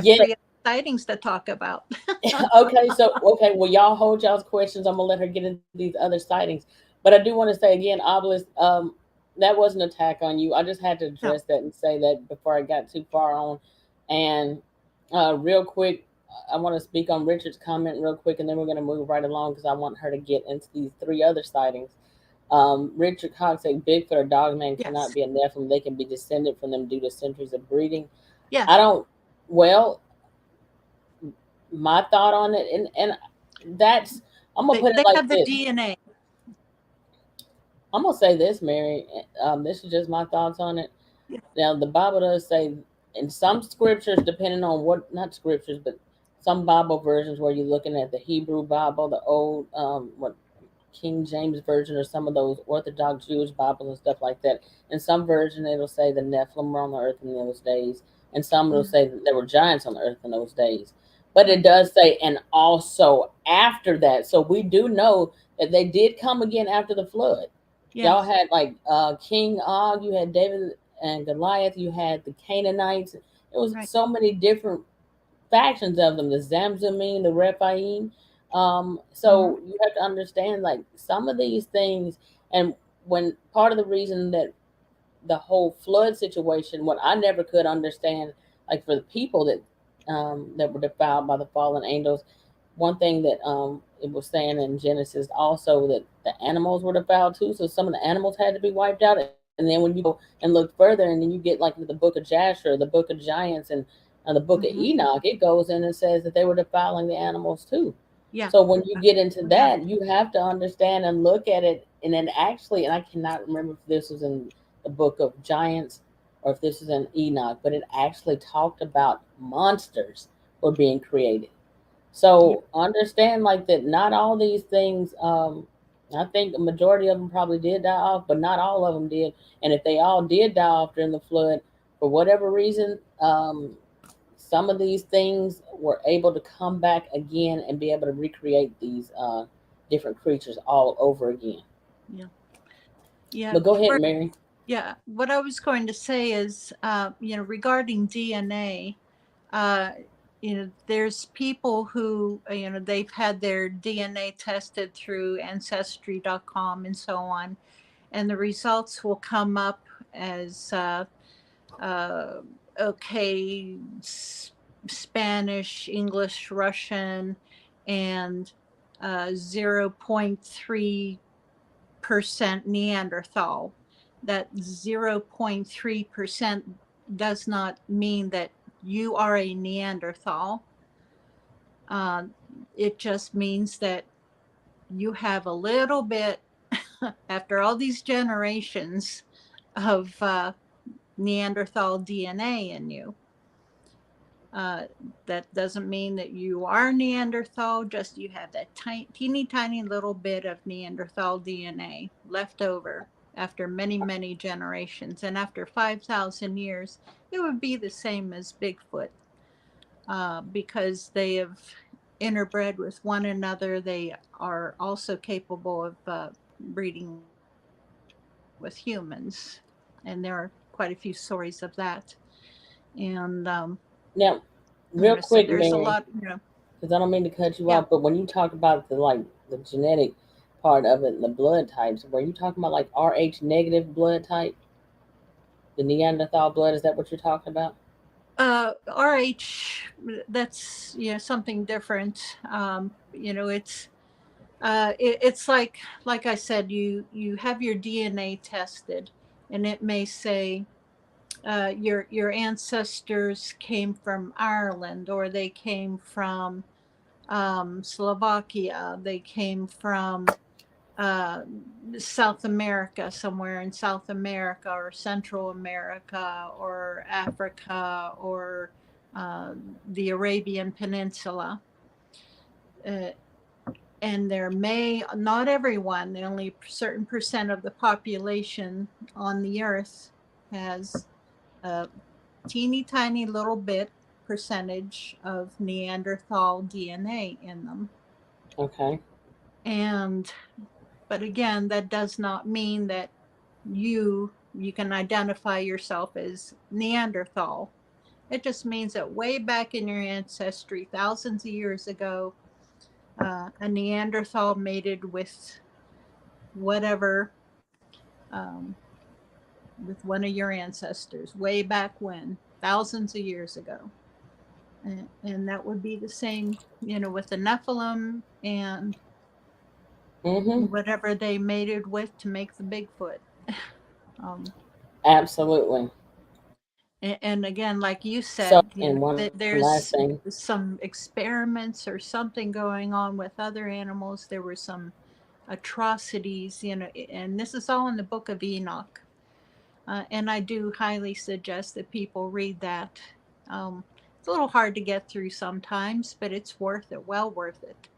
yeah.
three other sightings to talk about.
Okay, so okay, well, y'all hold y'all's questions. I'm gonna let her get into these other sightings, but I do want to say again, Obelisk, that was an attack on you. I just had to
No.
address that and say that before I got too far on. And real quick, I want to speak on Richard's comment real quick, and then we're gonna move right along because I want her to get into these 3 other sightings. Richard Cox said Bigfoot or Dogman cannot
Yes.
be a Nephilim. They can be descended from them due to centuries of breeding. I
Yes.
don't. Well, my thought on it, and that's I'm gonna put it
They
like
have the
this.
DNA.
I'm gonna say this, Mary. This is just my thoughts on it.
Yeah.
Now, the Bible does say in some scriptures, depending on what, not scriptures, but some Bible versions where you're looking at the Hebrew Bible, the old what King James version, or some of those Orthodox Jewish Bibles and stuff like that. In some version, it'll say the Nephilim were on the earth in those days, and some it'll
Mhm.
say that there were giants on the earth in those days. But it
Right.
does say, and also after that. So we do know that they did come again after the flood. Y'all
Yes.
had like King Og, you had David and Goliath, you had the Canaanites. It was
Right.
so many different factions of them, the Zamzumim, the Rephaim.
Hmm.
So you have to understand like some of these things, and when part of the reason that the whole flood situation, what I never could understand, like for the people that were defiled by the fallen angels, one thing that it was saying in Genesis also that the animals were defiled too. So some of the animals had to be wiped out. And then when you go and look further, and then you get like the book of Jasher, the book of Giants, and the book of
Hmm.
Enoch, it goes in and says that they were defiling the animals too.
Yeah.
So when you get into
Yeah.
that, you have to understand and look at it. And then actually, and I cannot remember if this was in the book of Giants or if this is in Enoch, but it actually talked about monsters were being created.
Yeah.
So understand like that not all these things I think a majority of them probably did die off, but not all of them did. And if they all did die off during the flood, for whatever reason, some of these things were able to come back again and be able to recreate these different creatures all over again.
Yeah. Yeah.
But go ahead, Mary.
Yeah. What I was going to say is, regarding DNA, uh, there's people who, they've had their DNA tested through ancestry.com and so on, and the results will come up as, uh, okay, Spanish, English, Russian, and 0.3% Neanderthal. That 0.3% does not mean that you are a Neanderthal. It just means that you have a little bit, after all these generations of Neanderthal DNA in you. That doesn't mean that you are Neanderthal, just you have that teeny tiny little bit of Neanderthal DNA left over after many, many generations. And after 5,000 years, it would be the same as Bigfoot because they have interbred with one another. They are also capable of breeding with humans. And there are quite a few stories of that. And
Now, real
so
quick,
there's a
Mary,
lot,
because I don't mean to cut you
yeah.
off, but when you talk about the genetic part of it, and the blood types, were you talking about like Rh negative blood type, the Neanderthal blood? Is that what you're talking about?
RH, that's something different. It's like I said, you have your DNA tested, and it may say your ancestors came from Ireland, or they came from Slovakia, they came from uh, South America, somewhere in South America or Central America or Africa or the Arabian Peninsula. Uh, and there may, not everyone, only a certain percent of the population on the earth has a teeny tiny little bit percentage of Neanderthal DNA in them.
Okay.
And but again, that does not mean that you can identify yourself as Neanderthal. It just means that way back in your ancestry, thousands of years ago, a Neanderthal mated with whatever, um, with one of your ancestors, way back when, thousands of years ago. And that would be the same, with the Nephilim and
Mm-hmm.
whatever they mated with to make the Bigfoot. Um,
Absolutely.
and again, like you
So,
said,
and one last
there's
thing.
some experiments or something going on with other animals. There were some atrocities, and this is all in the book of Enoch. And I do highly suggest that people read that. It's a little hard to get through sometimes, but it's worth it, well worth it.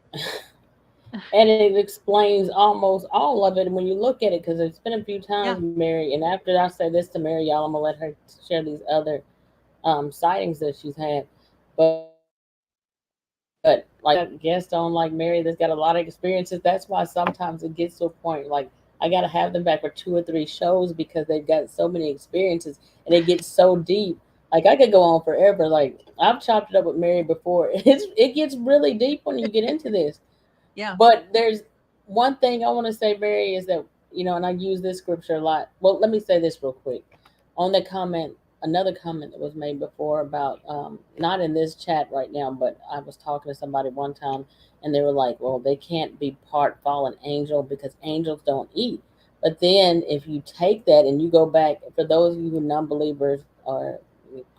And it explains almost all of it when you look at it, because it's been a few times,
Yeah.
Mary. And after I say this to Mary, y'all, I'm gonna let her share these other sightings that she's had. But like a guest on like Mary that's got a lot of experiences, that's why sometimes it gets to a point like I gotta have them back for 2 or 3 shows because they've got so many experiences and it gets so deep. Like I could go on forever. Like I've chopped it up with Mary before. It gets really deep when you get into this.
Yeah.
But there's one thing I want to say, Mary, is that, and I use this scripture a lot. Well, let me say this real quick. On the comment, another comment that was made before about, not in this chat right now, but I was talking to somebody one time and they were like, well, they can't be part fallen angel because angels don't eat. But then if you take that and you go back, for those of you who non believers or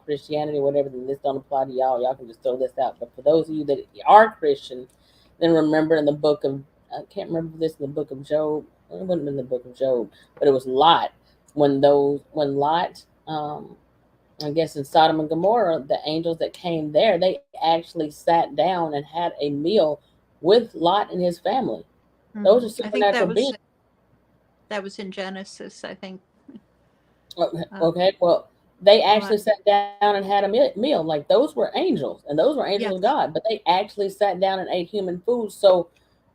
Christianity, whatever, then this don't apply to y'all. Y'all can just throw this out. But for those of you that are Christians, then remember in the book of, I can't remember this, in the book of Job. It wasn't in the book of Job, but it was Lot. When Lot, I guess in Sodom and Gomorrah, the angels that came there, they actually sat down and had a meal with Lot and his family. Those are
I think
supernatural beings.
that was in Genesis, I think. Uh,
Okay, well, they
Lot.
actually sat down and had a meal. Like those were angels, and those were angels of
Yes.
God, but they actually sat down and ate human food. So,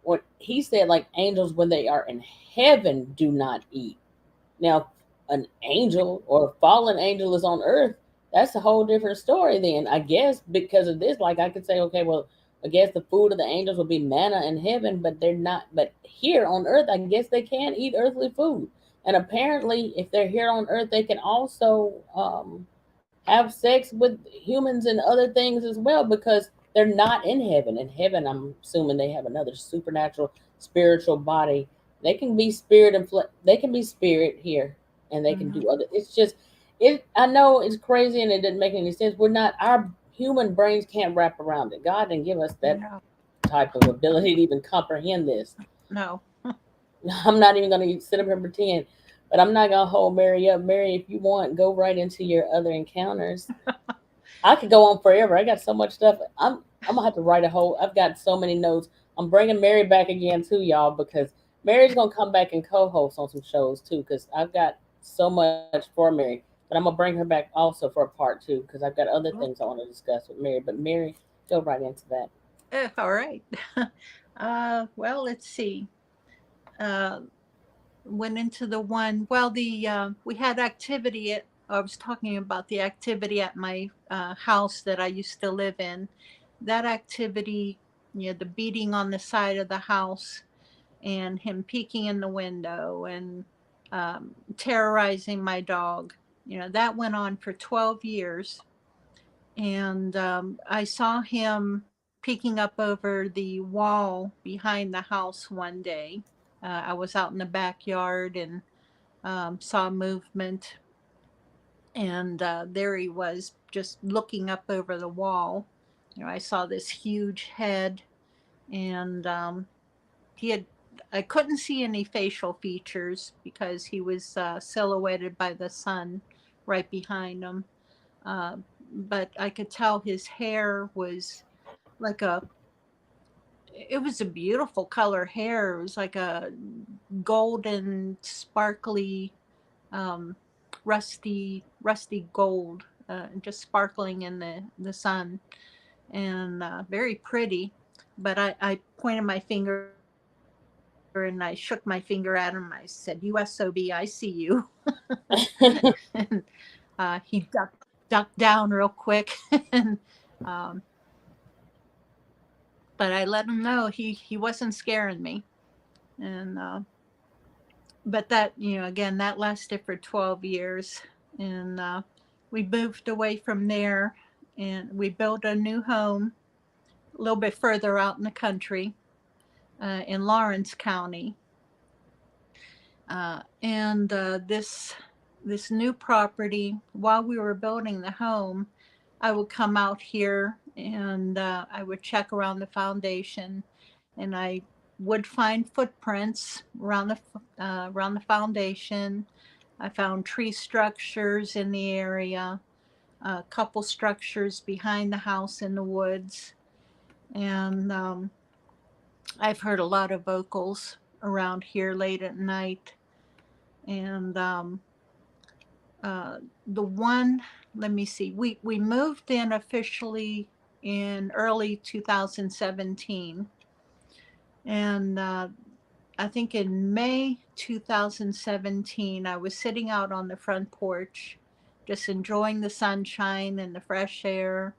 what he said, like angels, when they are in heaven, do not eat. Now, an angel or a fallen angel is on earth. That's a whole different story. Then I guess because of this, like I could say, okay, well, I guess the food of the angels will be manna in heaven, but they're not. But here on earth, I guess they can eat earthly food. And apparently, if they're here on earth, they can also have sex with humans and other things as well. Because They're not in heaven. In heaven, I'm assuming they have another supernatural, spiritual body. They can be spirit and they can be spirit here, and they can
Mhm.
do other. It's just it. I know it's crazy and it doesn't make any sense. We're not our human brains can't wrap around it. God didn't give us that
No,
type of ability to even comprehend this.
no.
I'm not even going to sit up here and pretend, but I'm not going to hold Mary up. Mary, if you want, go right into your other encounters. I could go on forever. I got so much stuff. I'm gonna have to write a whole. I've got so many notes. I'm bringing Mary back again too, y'all, because Mary's gonna come back and co-host on some shows too, because I've got so much for Mary. But I'm gonna bring her back also for a part two, because I've got other things I want to discuss with Mary. But Mary, go right into that.
All right. Well, let's see. Uh, Went into the one. Well, the we had activity at. I was talking about the activity at my house that I used to live in. That activity, the beating on the side of the house, and him peeking in the window and terrorizing my dog. That went on for 12 years. And I saw him peeking up over the wall behind the house one day. I was out in the backyard and saw movement, and there he was just looking up over the wall. I saw this huge head, and he had. I couldn't see any facial features because he was silhouetted by the sun right behind him. Uh, but I could tell his hair was like a it was a beautiful color hair. It was like a golden, sparkly, um, rusty gold, just sparkling in the sun, and very pretty. But I pointed my finger and I shook my finger at him. I said, "USOB, I see you." And he ducked down real quick, and um, but I let him know he wasn't scaring me. And but that, again, that lasted for 12 years. And we moved away from there, and we built a new home a little bit further out in the country, in Lawrence County. And this new property, while we were building the home, I would come out here and I would check around the foundation, and I would find footprints around the foundation. I found tree structures in the area, a couple structures behind the house in the woods, and I've heard a lot of vocals around here late at night. And uh, the one, let me see, we moved in officially in early 2017, and I think in May 2017, I was sitting out on the front porch, just enjoying the sunshine and the fresh air,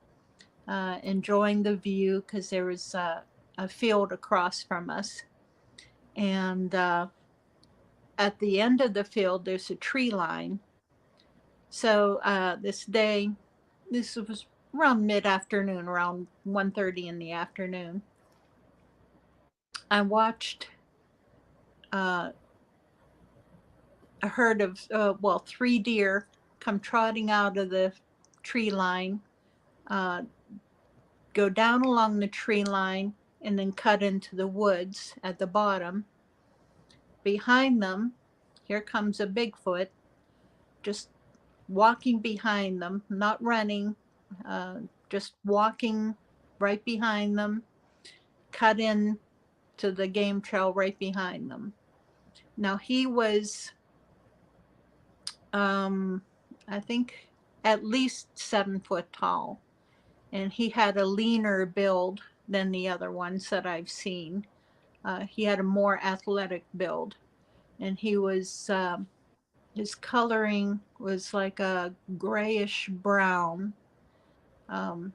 enjoying the view because there was a field across from us. And at the end of the field, there's a tree line. So this day, this was around mid-afternoon, around 1:30 in the afternoon. I watched uh, a herd of, well, 3 deer come trotting out of the tree line, uh, go down along the tree line, and then cut into the woods at the bottom. Behind them, here comes a Bigfoot, just walking behind them, not running, uh, just walking right behind them, cut in to the game trail right behind them. Now he was, um, I think, at least 7 foot tall, and he had a leaner build than the other ones that I've seen. He had a more athletic build, and his coloring was like a grayish brown. Um,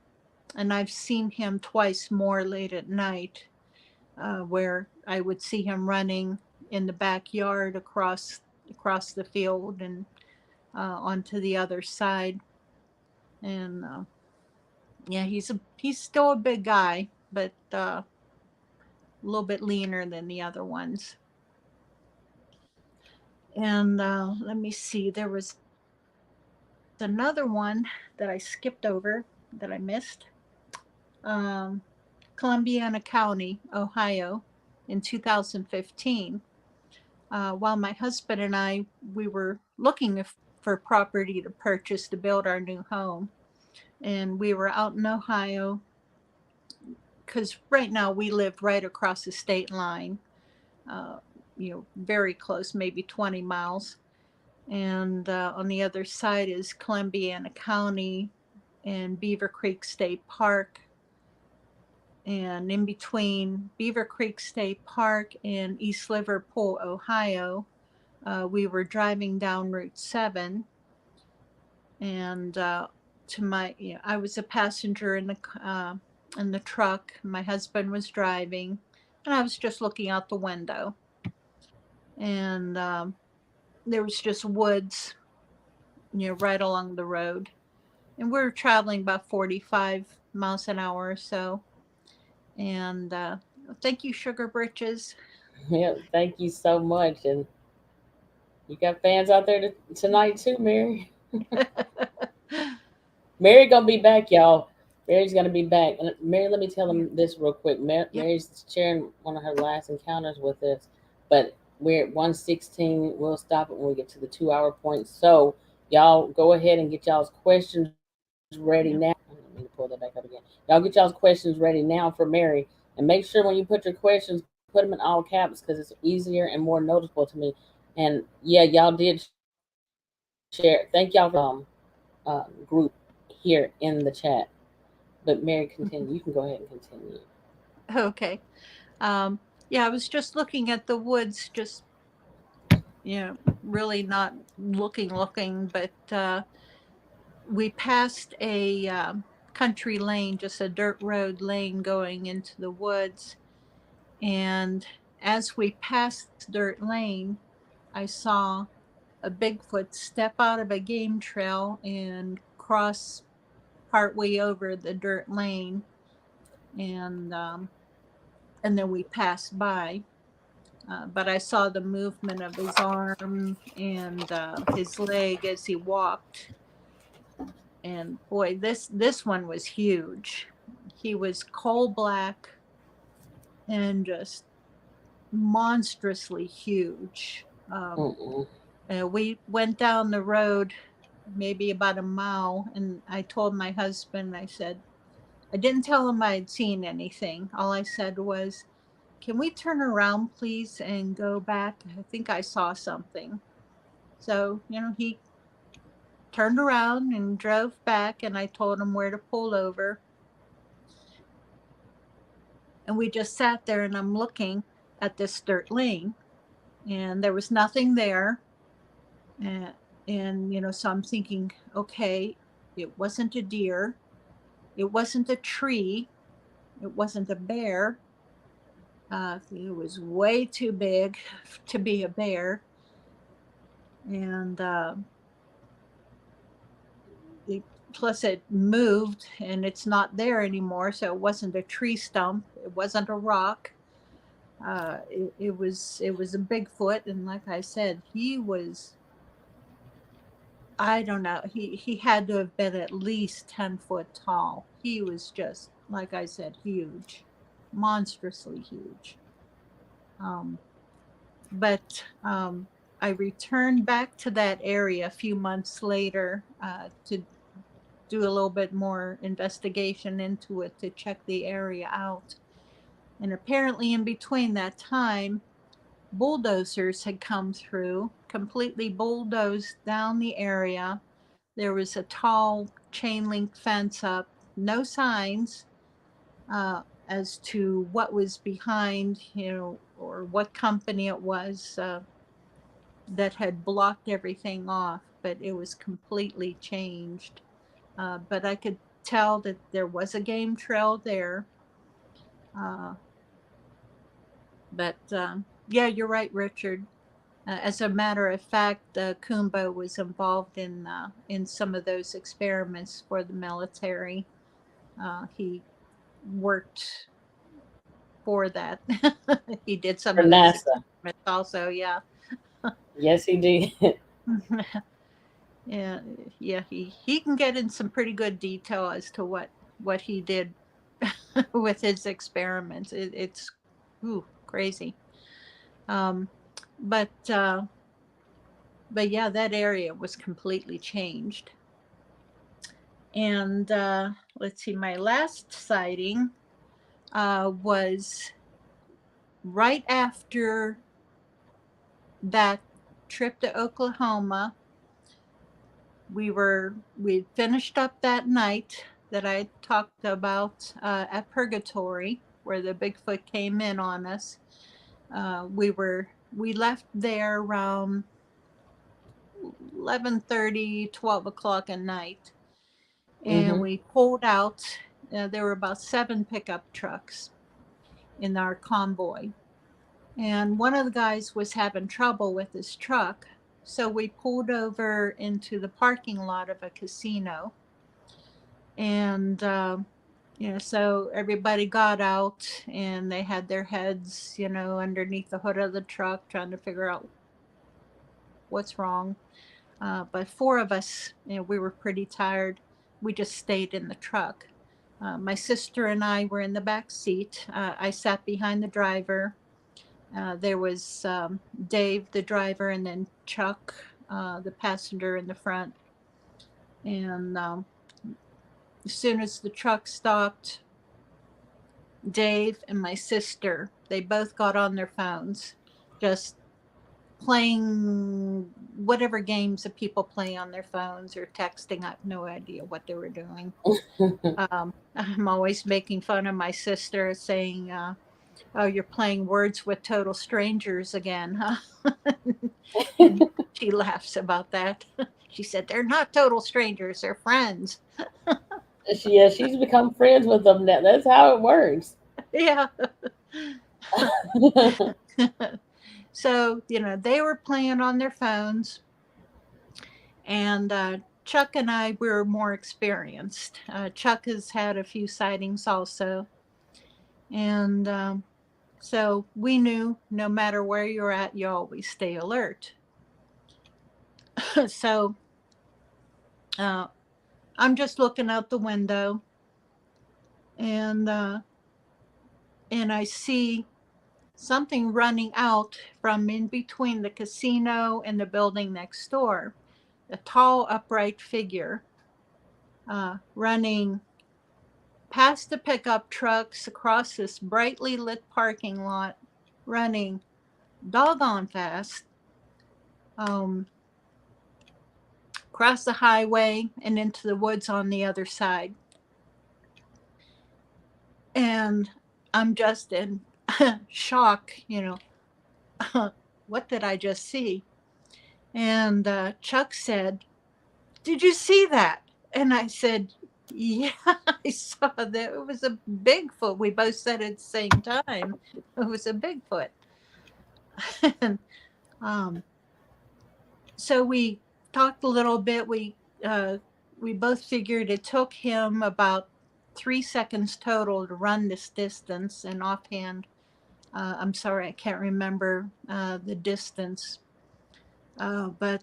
and I've seen him twice more late at night, where I would see him running in the backyard across the field and onto the other side. And yeah, he's he's still a big guy, but a little bit leaner than the other ones. And let me see, there was another one that I skipped over that I missed. Um, Columbiana County, Ohio, in 2015. While my husband and we were looking for property to purchase to build our new home, and we were out in Ohio because right now we live right across the state line, uh, very close, maybe 20 miles. And on the other side is Columbiana County and Beaver Creek State Park. And in between Beaver Creek State Park and East Liverpool, Ohio, we were driving down Route 7. And I was a passenger in the truck. My husband was driving, and I was just looking out the window. And there was just woods, right along the road. And we were traveling about 45 miles an hour or so. And thank you, Sugar Britches.
Yeah, thank you so much. And you got fans out there tonight too, Mary. Mary gonna be back, y'all. Mary's gonna be back. And Mary, let me tell
Yeah.
them this real quick.
Yep.
Mary's sharing one of her last encounters with us, but we're at 116. We'll stop it when we get to the 2 hour point. So y'all go ahead and get y'all's questions ready
Yeah.
now. Let me pull that back up again. Y'all get y'all's questions ready now for Mary, and make sure when you put your questions, put them in all caps because it's easier and more noticeable to me. And yeah, y'all did share. Thank y'all for group here in the chat. But Mary, continue. You can go ahead and continue.
Okay. Yeah, I was just looking at the woods, just, really not looking, but we passed a country lane, just a dirt road lane going into the woods. And as we passed this dirt lane, I saw a Bigfoot step out of a game trail and cross partway over the dirt lane. And then we passed by. But I saw the movement of his arm and his leg as he walked. And boy, this one was huge. He was coal black and just monstrously huge.
Mm-mm.
We went down the road maybe about a mile, and I told my husband, I said, I didn't tell him I had seen anything. All I said was, can we turn around, please, and go back? I think I saw something. So, he turned around and drove back, and I told him where to pull over. And we just sat there, and I'm looking at this dirt lane, and there was nothing there. And so I'm thinking, okay, it wasn't a deer, it wasn't a tree, it wasn't a bear. It was way too big to be a bear. And it, plus it moved and it's not there anymore, so it wasn't a tree stump, it wasn't a rock. It was a Bigfoot, and like I said, he was, I don't know, he had to have been at least 10 foot tall. He was just, like I said, huge, monstrously huge. um, but I returned back to that area a few months later to do a little bit more investigation into it, to check the area out. And apparently, in between that time, bulldozers had come through, completely bulldozed down the area. There was a tall chain link fence up, no signs as to what was behind, or what company it was that had blocked everything off, but it was completely changed. But I could tell that there was a game trail there. Uh, but yeah, you're right, Richard. As a matter of fact, Kumbo was involved in some of those experiments for the military. He worked for that. He did some
For
of those
NASA.
experiments also. Yeah.
Yes, he did.
Yeah, yeah, he can get in some pretty good detail as to what he did with his experiments. It's crazy. Um, but yeah, that area was completely changed. And let's see, my last sighting was right after that trip to Oklahoma. We finished up that night that I talked about at Purgatory, where the Bigfoot came in on us. We left there around 11:30, 12 o'clock at night, and
Hmm.
we pulled out. There were about 7 pickup trucks in our convoy, and one of the guys was having trouble with his truck, so we pulled over into the parking lot of a casino. And so everybody got out and they had their heads underneath the hood of the truck trying to figure out what's wrong. But 4 of us, we were pretty tired. We just stayed in the truck. My sister and I were in the back seat. I sat behind the driver. There was Dave, the driver, and then Chuck, the passenger in the front. And as soon as the truck stopped, Dave and my sister, they both got on their phones, just playing whatever games that people play on their phones or texting. I have no idea what they were doing. I'm always making fun of my sister, saying, "Oh, you're playing Words with Total Strangers again, huh?" And she laughs about that. She said, "They're not total strangers; they're friends."
Yeah, she's become friends with them now. That's how it works.
Yeah. So, they were playing on their phones, and Chuck and I were more experienced. Chuck has had a few sightings also, and so we knew no matter where you're at, you always stay alert. So uh, I'm just looking out the window, and I see something running out from in between the casino and the building next door. A tall, upright figure running past the pickup trucks across this brightly lit parking lot, running doggone fast, um, across the highway and into the woods on the other side. And I'm just in shock, what did I just see? And Chuck said, "Did you see that?" And I said, "Yeah, I saw that. It was a Bigfoot." We both said at the same time, it was a Bigfoot. And um, so we talked a little bit. We both figured it took him about 3 seconds total to run this distance. And offhand, I'm sorry, I can't remember the distance. But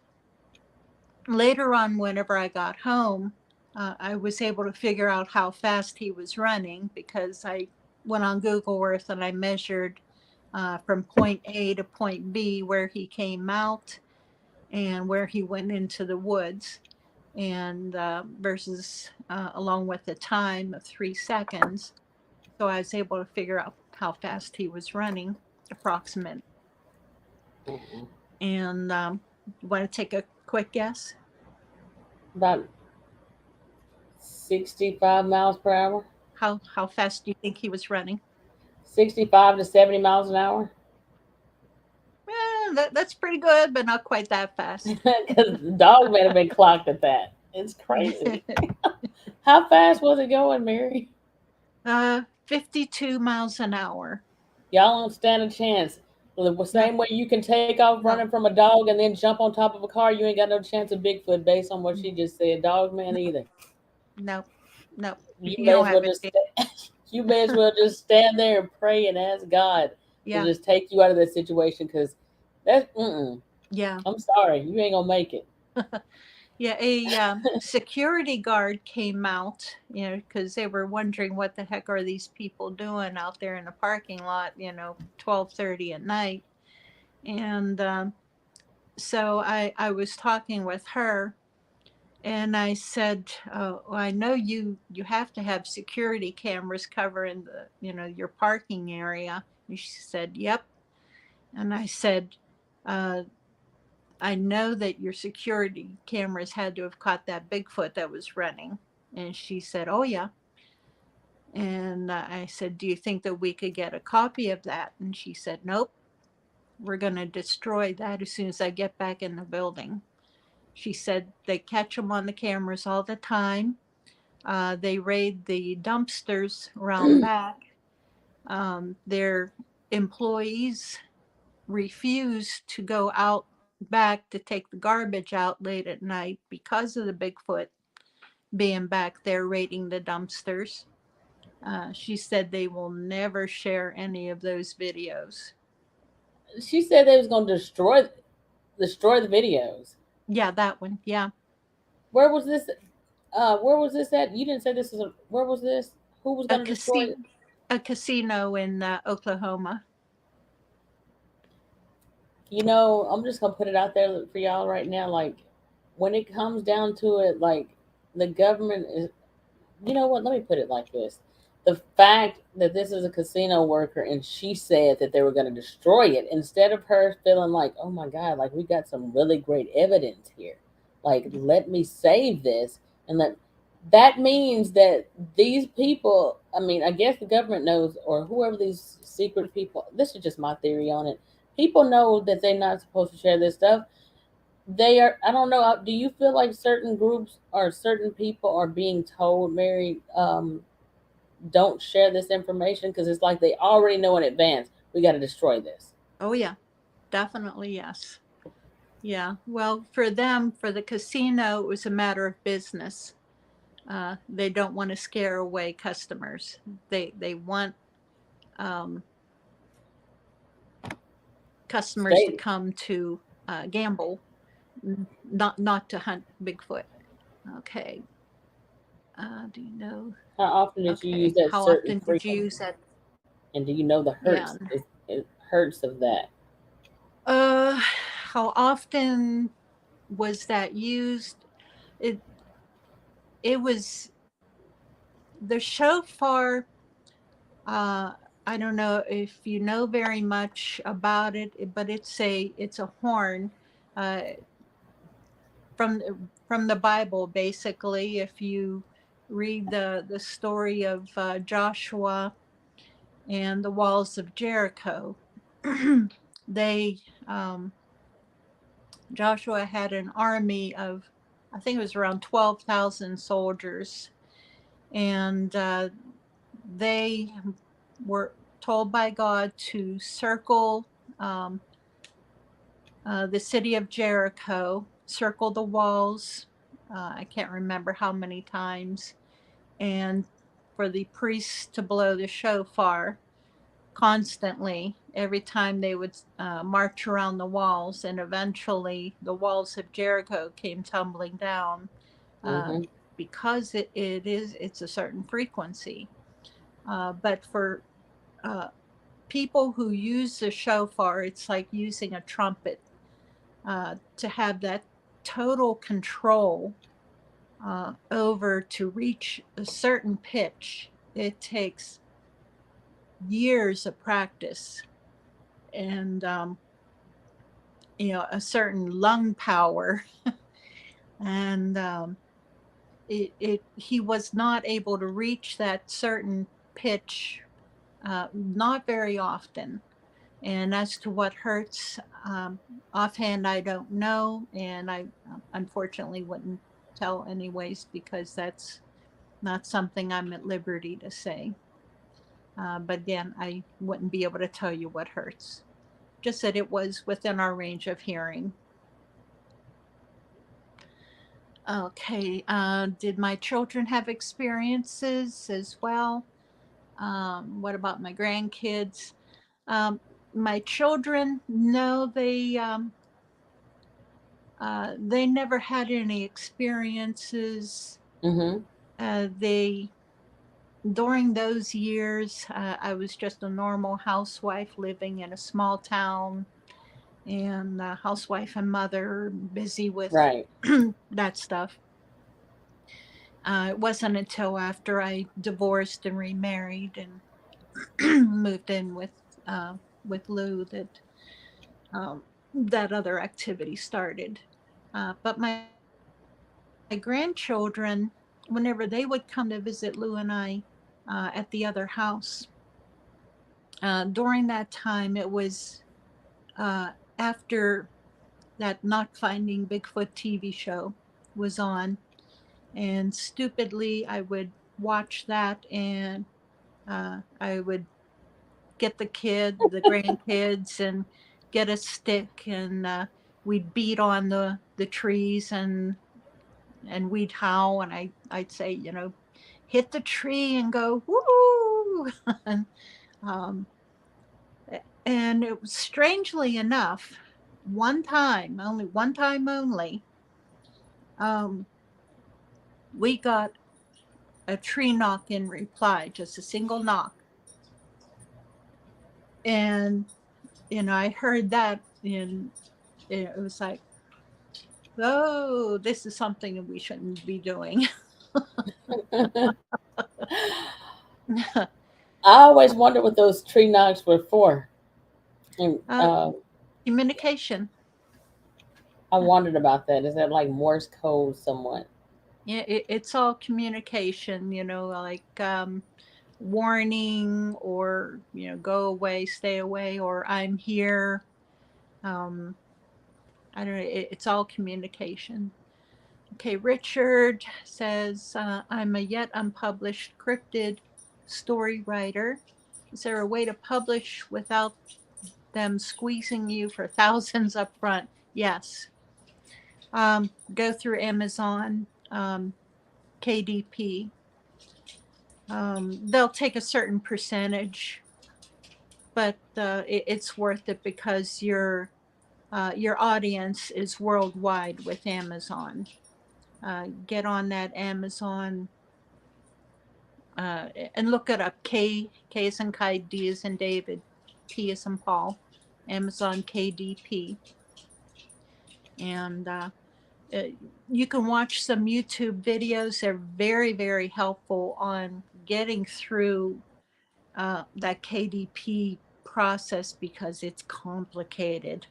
later on, whenever I got home, I was able to figure out how fast he was running because I went on Google Earth and I measured from point A to point B where he came out and where he went into the woods, and versus along with the time of 3 seconds. So I was able to figure out how fast he was running, approximate.
Mm-mm.
And want to take a quick guess?
About 65 miles per hour.
How fast do you think he was running?
65 to 70 miles an hour.
That's pretty good, but not quite that fast.
Because the dog might have been clocked at that. It's crazy. How fast was it going, Mary?
52 miles an hour.
Y'all don't stand a chance. The
No,
same way you can take off
no,
running from a dog and then jump on top of a car, you ain't got no chance of Bigfoot based on what she just said. Dog man either.
no, no.
You
You
may
don't
as
have
well
a
just
chance.
You may as well just stand there and pray and ask God to
Yeah,
just take you out of that situation because that's,
yeah.
I'm sorry, you ain't gonna make it.
Yeah, a security guard came out, because they were wondering what the heck are these people doing out there in the parking lot, 12:30 at night. And so I was talking with her, and I said, well, I know you have to have security cameras covering your parking area. And she said, yep. And I said, uh, I know that your security cameras had to have caught that Bigfoot that was running. And she said, oh, yeah. And I said, do you think that we could get a copy of that? And she said, nope, we're going to destroy that as soon as I get back in the building. She said they catch them on the cameras all the time. They raid the dumpsters around back. Their employees refuse to go out back to take the garbage out late at night because of the Bigfoot being back there raiding the dumpsters. She said they will never share any of those videos.
She said they was gonna destroy the videos.
Yeah, that one. Yeah.
Where was this? Where was this at? You didn't say this was a. Where was this? Who was
A
gonna destroy
casino,
it?
a casino in Oklahoma.
I'm just gonna put it out there for y'all right now. Like, when it comes down to it, like the government is. You know what? Let me put it like this: the fact that this is a casino worker and she said that they were going to destroy it, instead of her feeling like, oh my god, like we got some really great evidence here, like let me save this and let. That means that these people, I mean, I guess the government knows, or whoever these secret people, this is just my theory on it. People know that they're not supposed to share this stuff. They are, I don't know, do you feel like certain groups or certain people are being told, Mary, don't share this information because it's like they already know in advance we got to destroy this.
Oh, yeah, definitely. Yes. Yeah. Well, for them, for the casino, it was a matter of business. They don't want to scare away customers. They want um, customers to
State,
come to gamble, not to hunt Bigfoot. Okay. Do you know?
how often did you use
Okay.
that
How
certain
often did you use
frequency?
that?
And do you know the
Yeah.
hurts? It hurts of that.
How often was that used? It it was the shofar. Uh, I don't know if you know very much about it, but it's a horn. Uh, from the Bible, basically. If you read the story of Joshua and the walls of Jericho, they Joshua had an army of, I think it was around 12,000 soldiers, and they were told by God to circle um, the city of Jericho, circle the walls. I can't remember how many times, and for the priests to blow the shofar constantly every time they would march around the walls, and eventually the walls of Jericho came tumbling down uh,
Hmm.
because it's a certain frequency. But for uh, people who use the shofar, it's like using a trumpet. To have that total control over to reach a certain pitch, it takes years of practice and a certain lung power. And he was not able to reach that certain pitch, not very often. And as to what hurts, offhand, I don't know, and I unfortunately wouldn't tell anyways, because that's not something I'm at liberty to say. But again, I wouldn't be able to tell you what hurts. Just that it was within our range of hearing. Okay. Did my children have experiences as well? What about my grandkids? My children, no, they never had any experiences.
Mm-hmm.
They During those years, I was just a normal housewife living in a small town, and housewife and mother, busy with
Right.
that stuff. It wasn't until after I divorced and remarried and moved in with Lou that um, that other activity started. But my grandchildren, whenever they would come to visit Lou and I at the other house, during that time, it was uh, after that Not Finding Bigfoot TV show was on. And stupidly, I would watch that, and I would get the grandkids, and get a stick, and we'd beat on the trees, and we'd howl, and I'd say, hit the tree and go woo. and, um, and it was, strangely enough, one time only, um, we got a tree knock in reply, just a single knock. And, I heard that, and it was like, oh, this is something that we shouldn't be doing.
I always wondered what those tree knocks were for. And
uh, Communication.
I wondered about that. Is that like Morse code somewhat?
Yeah, it's all communication, like warning, or, go away, stay away, or I'm here. Um, I don't know. It's all communication. Okay, Richard says, I'm a yet unpublished cryptid story writer. Is there a way to publish without them squeezing you for thousands up front? Yes. Go through Amazon, KDP. They'll take a certain percentage, but it's worth it because your audience is worldwide with Amazon. Get on that Amazon, and look it up. K is in kite, D is in David, P is in Paul. Amazon KDP, and uh, you can watch some YouTube videos. They're very, very helpful on getting through that KDP process because it's complicated.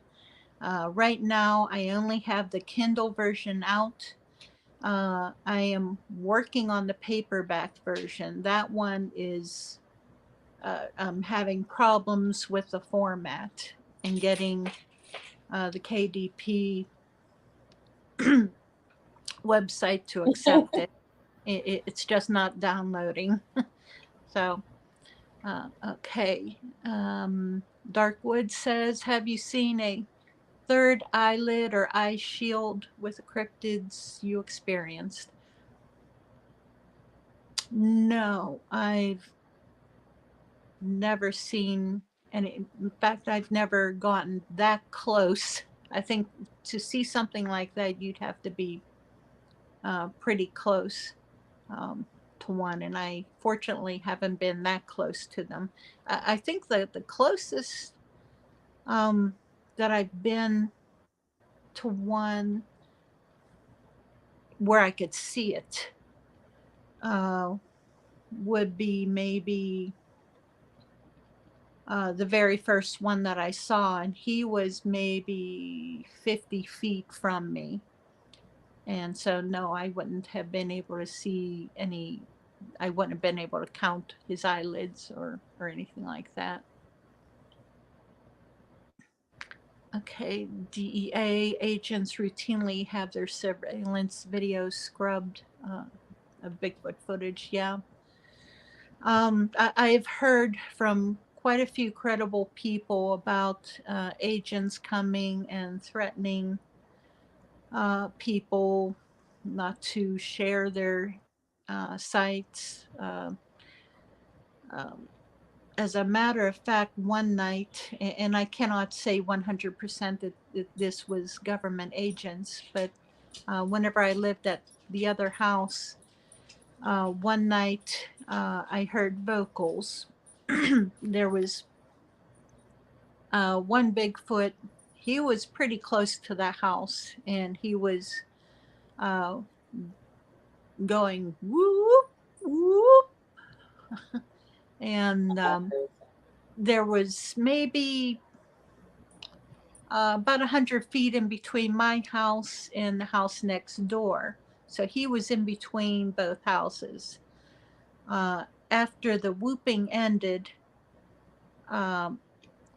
Right now, I only have the Kindle version out. I am working on the paperback version. That one is I'm having problems with the format and getting the KDP website to accept it. It's just not downloading. So, okay. Darkwood says, have you seen a third eyelid or eye shield with the cryptids you experienced? No, I've never seen any. In fact, I've never gotten that close. I think to see something like that, you'd have to be pretty close um, to one, and I fortunately haven't been that close to them. I think that the closest um, that I've been to one where I could see it uh, would be maybe the very first one that I saw, and he was maybe 50 feet from me. And so, no, I wouldn't have been able to see any, I wouldn't have been able to count his eyelids or anything like that. Okay, DEA agents routinely have their surveillance videos scrubbed of Bigfoot footage. Yeah. I've heard from quite a few credible people about agents coming and threatening people not to share their sites. As a matter of fact, one night, and I cannot say 100% that this was government agents, but whenever I lived at the other house, one night I heard vocals. There was one Bigfoot. He was pretty close to the house, and he was uh, going whoop, whoop. And there was maybe about 100 feet in between my house and the house next door. So he was in between both houses. After the whooping ended, um,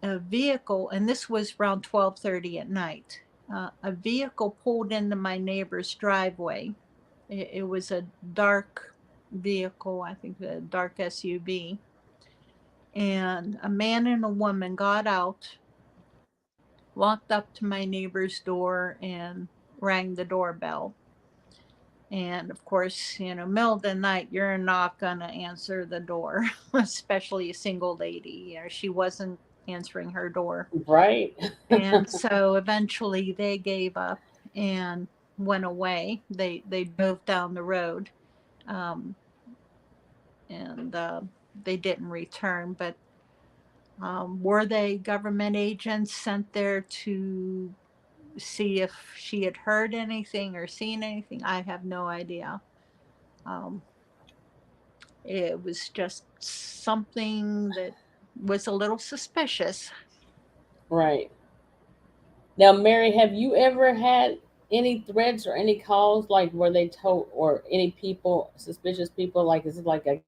a vehicle, and this was around 12:30 at night, a vehicle pulled into my neighbor's driveway. It was a dark vehicle, I think a dark SUV. And a man and a woman got out, walked up to my neighbor's door, and rang the doorbell. And of course, middle of the night, you're not going to answer the door, especially a single lady. She wasn't answering her door.
Right.
And so eventually they gave up and went away. They drove down the road, um, and they didn't return. But were they government agents sent there to see if she had heard anything or seen anything? I have no idea. Um, it was just something that was a little suspicious.
Right. Now, Mary, have you ever had any threats or any calls like where they told or any people, suspicious people, like is it like I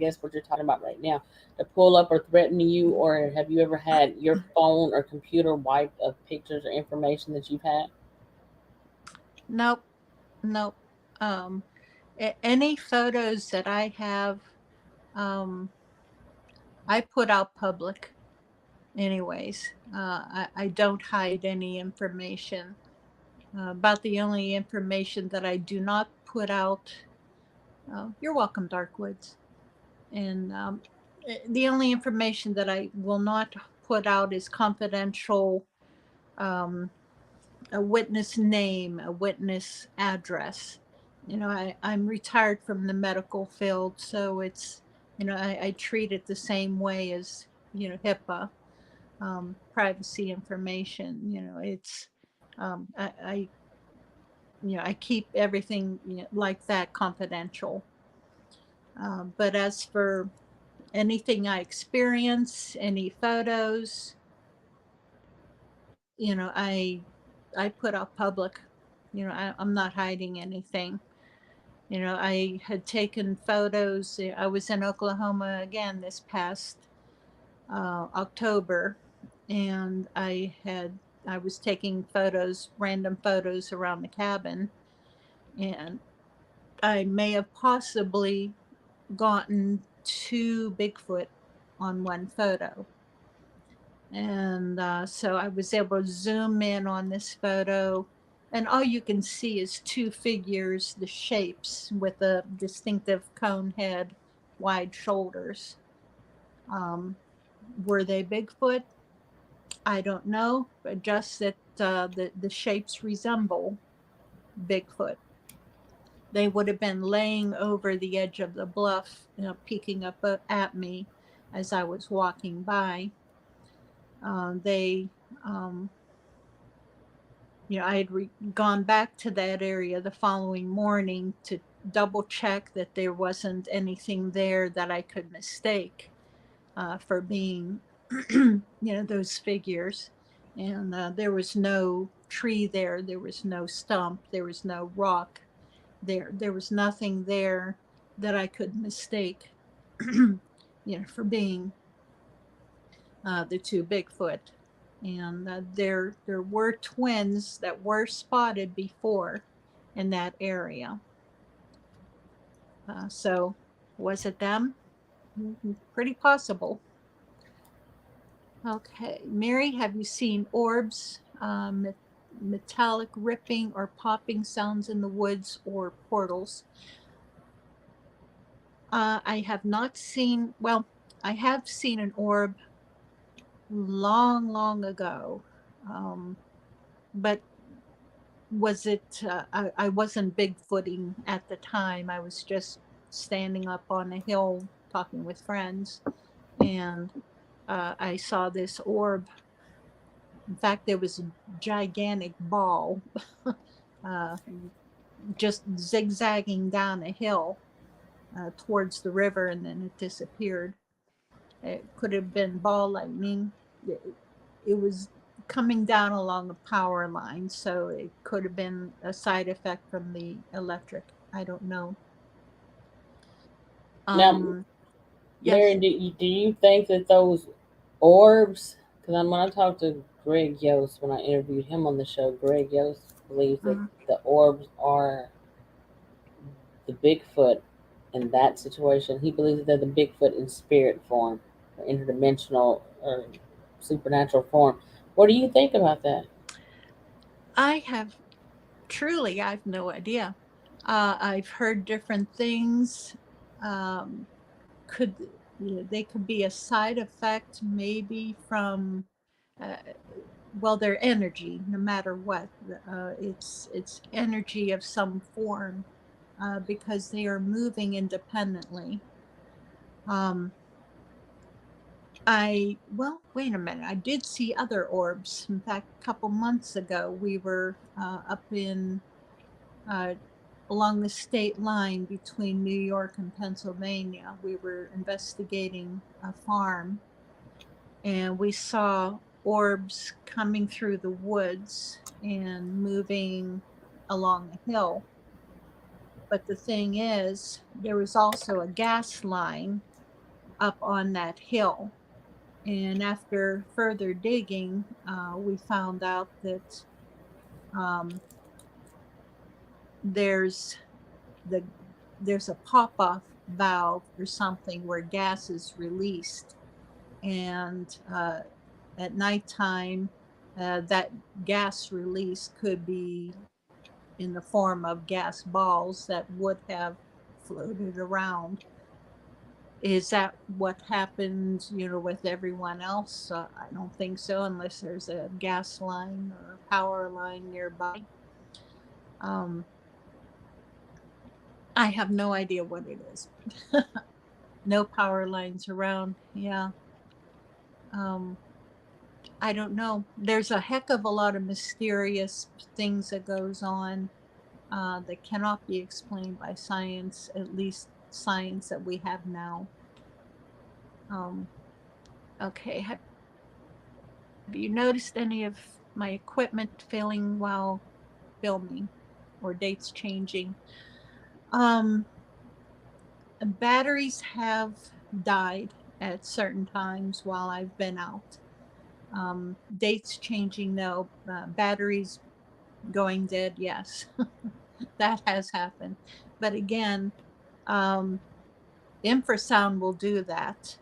guess what you're talking about right now, to pull up or threaten you, or have you ever had your phone or computer wiped of pictures or information that you've had?
Nope, nope. Um, any photos that I have, um, I put out public anyways. I don't hide any information. About the only information that I do not put out, you're welcome, Darkwoods. And the only information that I will not put out is confidential, um, a witness name, a witness address. I'm retired from the medical field, so it's, I treat it the same way as, HIPAA, privacy information. It's, I keep everything like that confidential. But as for anything I experience, any photos, I put out public. I'm not hiding anything. I had taken photos. I was in Oklahoma again this past October, and I was taking photos, random photos around the cabin, and I may have possibly gotten two Bigfoot on one photo. And so I was able to zoom in on this photo, and all you can see is two figures, the shapes with a distinctive cone head, wide shoulders. Um, were they Bigfoot? I don't know, but just that the shapes resemble Bigfoot. They would have been laying over the edge of the bluff, peeking up at me as I was walking by. They I had gone back to that area the following morning to double check that there wasn't anything there that I could mistake for being, those figures. And there was no tree there, there was no stump, there was no rock there. There was nothing there that I could mistake, for being the two Bigfoot. And there were twins that were spotted before in that area. So was it them? Pretty possible. Okay, Mary, have you seen orbs, metallic ripping or popping sounds in the woods or portals? I have not seen, well, I have seen an orb long, long ago, but was it? I wasn't Bigfooting at the time. I was just standing up on a hill talking with friends, and I saw this orb. In fact, there was a gigantic ball uh, just zigzagging down a hill towards the river, and then it disappeared. It could have been ball lightning. It was coming down along a power line, so it could have been a side effect from the electric. I don't know.
Now, Mary,
Yes.
do you think that those orbs? Because when I talked to Greg Yost when I interviewed him on the show, Greg Yost believes that
Mhm.
the orbs are the Bigfoot in that situation. He believes that they're the Bigfoot in spirit form, or interdimensional, or supernatural form. What do you think about that?
I have I have no idea. I've heard different things. Um, could they could be a side effect maybe from uh, well, their energy, no matter what. It's energy of some form because they are moving independently. Um, wait a minute. I did see other orbs. In fact, a couple months ago, we were up in uh, along the state line between New York and Pennsylvania. We were investigating a farm, and we saw orbs coming through the woods and moving along a hill. But the thing is, there was also a gas line up on that hill. And after further digging, we found out that um, there's the there's a pop-off valve or something where gas is released, and at nighttime, that gas release could be in the form of gas balls that would have floated around. Is that what happened, with everyone else? I don't think so, unless there's a gas line or a power line nearby. Um, I have no idea what it is. No power lines around. Yeah. Um, I don't know. There's a heck of a lot of mysterious things that goes on that cannot be explained by science, at least science that we have now. Um, okay. Have you noticed any of my equipment failing while filming or dates changing? Um, Batteries have died at certain times while I've been out. Dates changing, no. Batteries going dead, yes. That has happened. But again, um, infrasound will do that.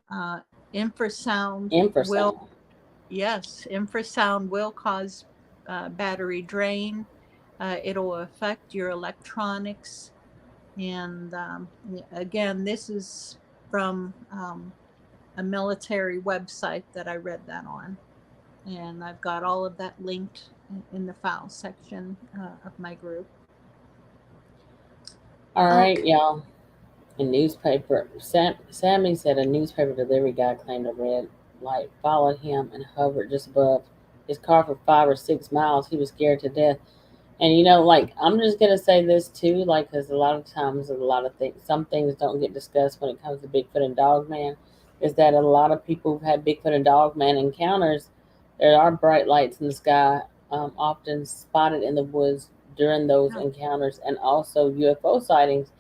Uh, infrasound will,
Infrasound.
yes, infrasound will cause battery drain. It'll affect your electronics. And again, this is from a military website that I read that on. And I've got all of that linked in the file section of my group.
All right,
Okay.
y'all. A newspaper. Sammy said a newspaper delivery guy claimed a red light followed him and hovered just above his car for 5 or 6 miles. He was scared to death. And like I'm just gonna say this too, like because a lot of times, a lot of things, some things don't get discussed when it comes to Bigfoot and Dogman, is that a lot of people who've had Bigfoot and Dogman encounters, there are bright lights in the sky, often spotted in the woods during those
Yeah.
encounters, and also UFO sightings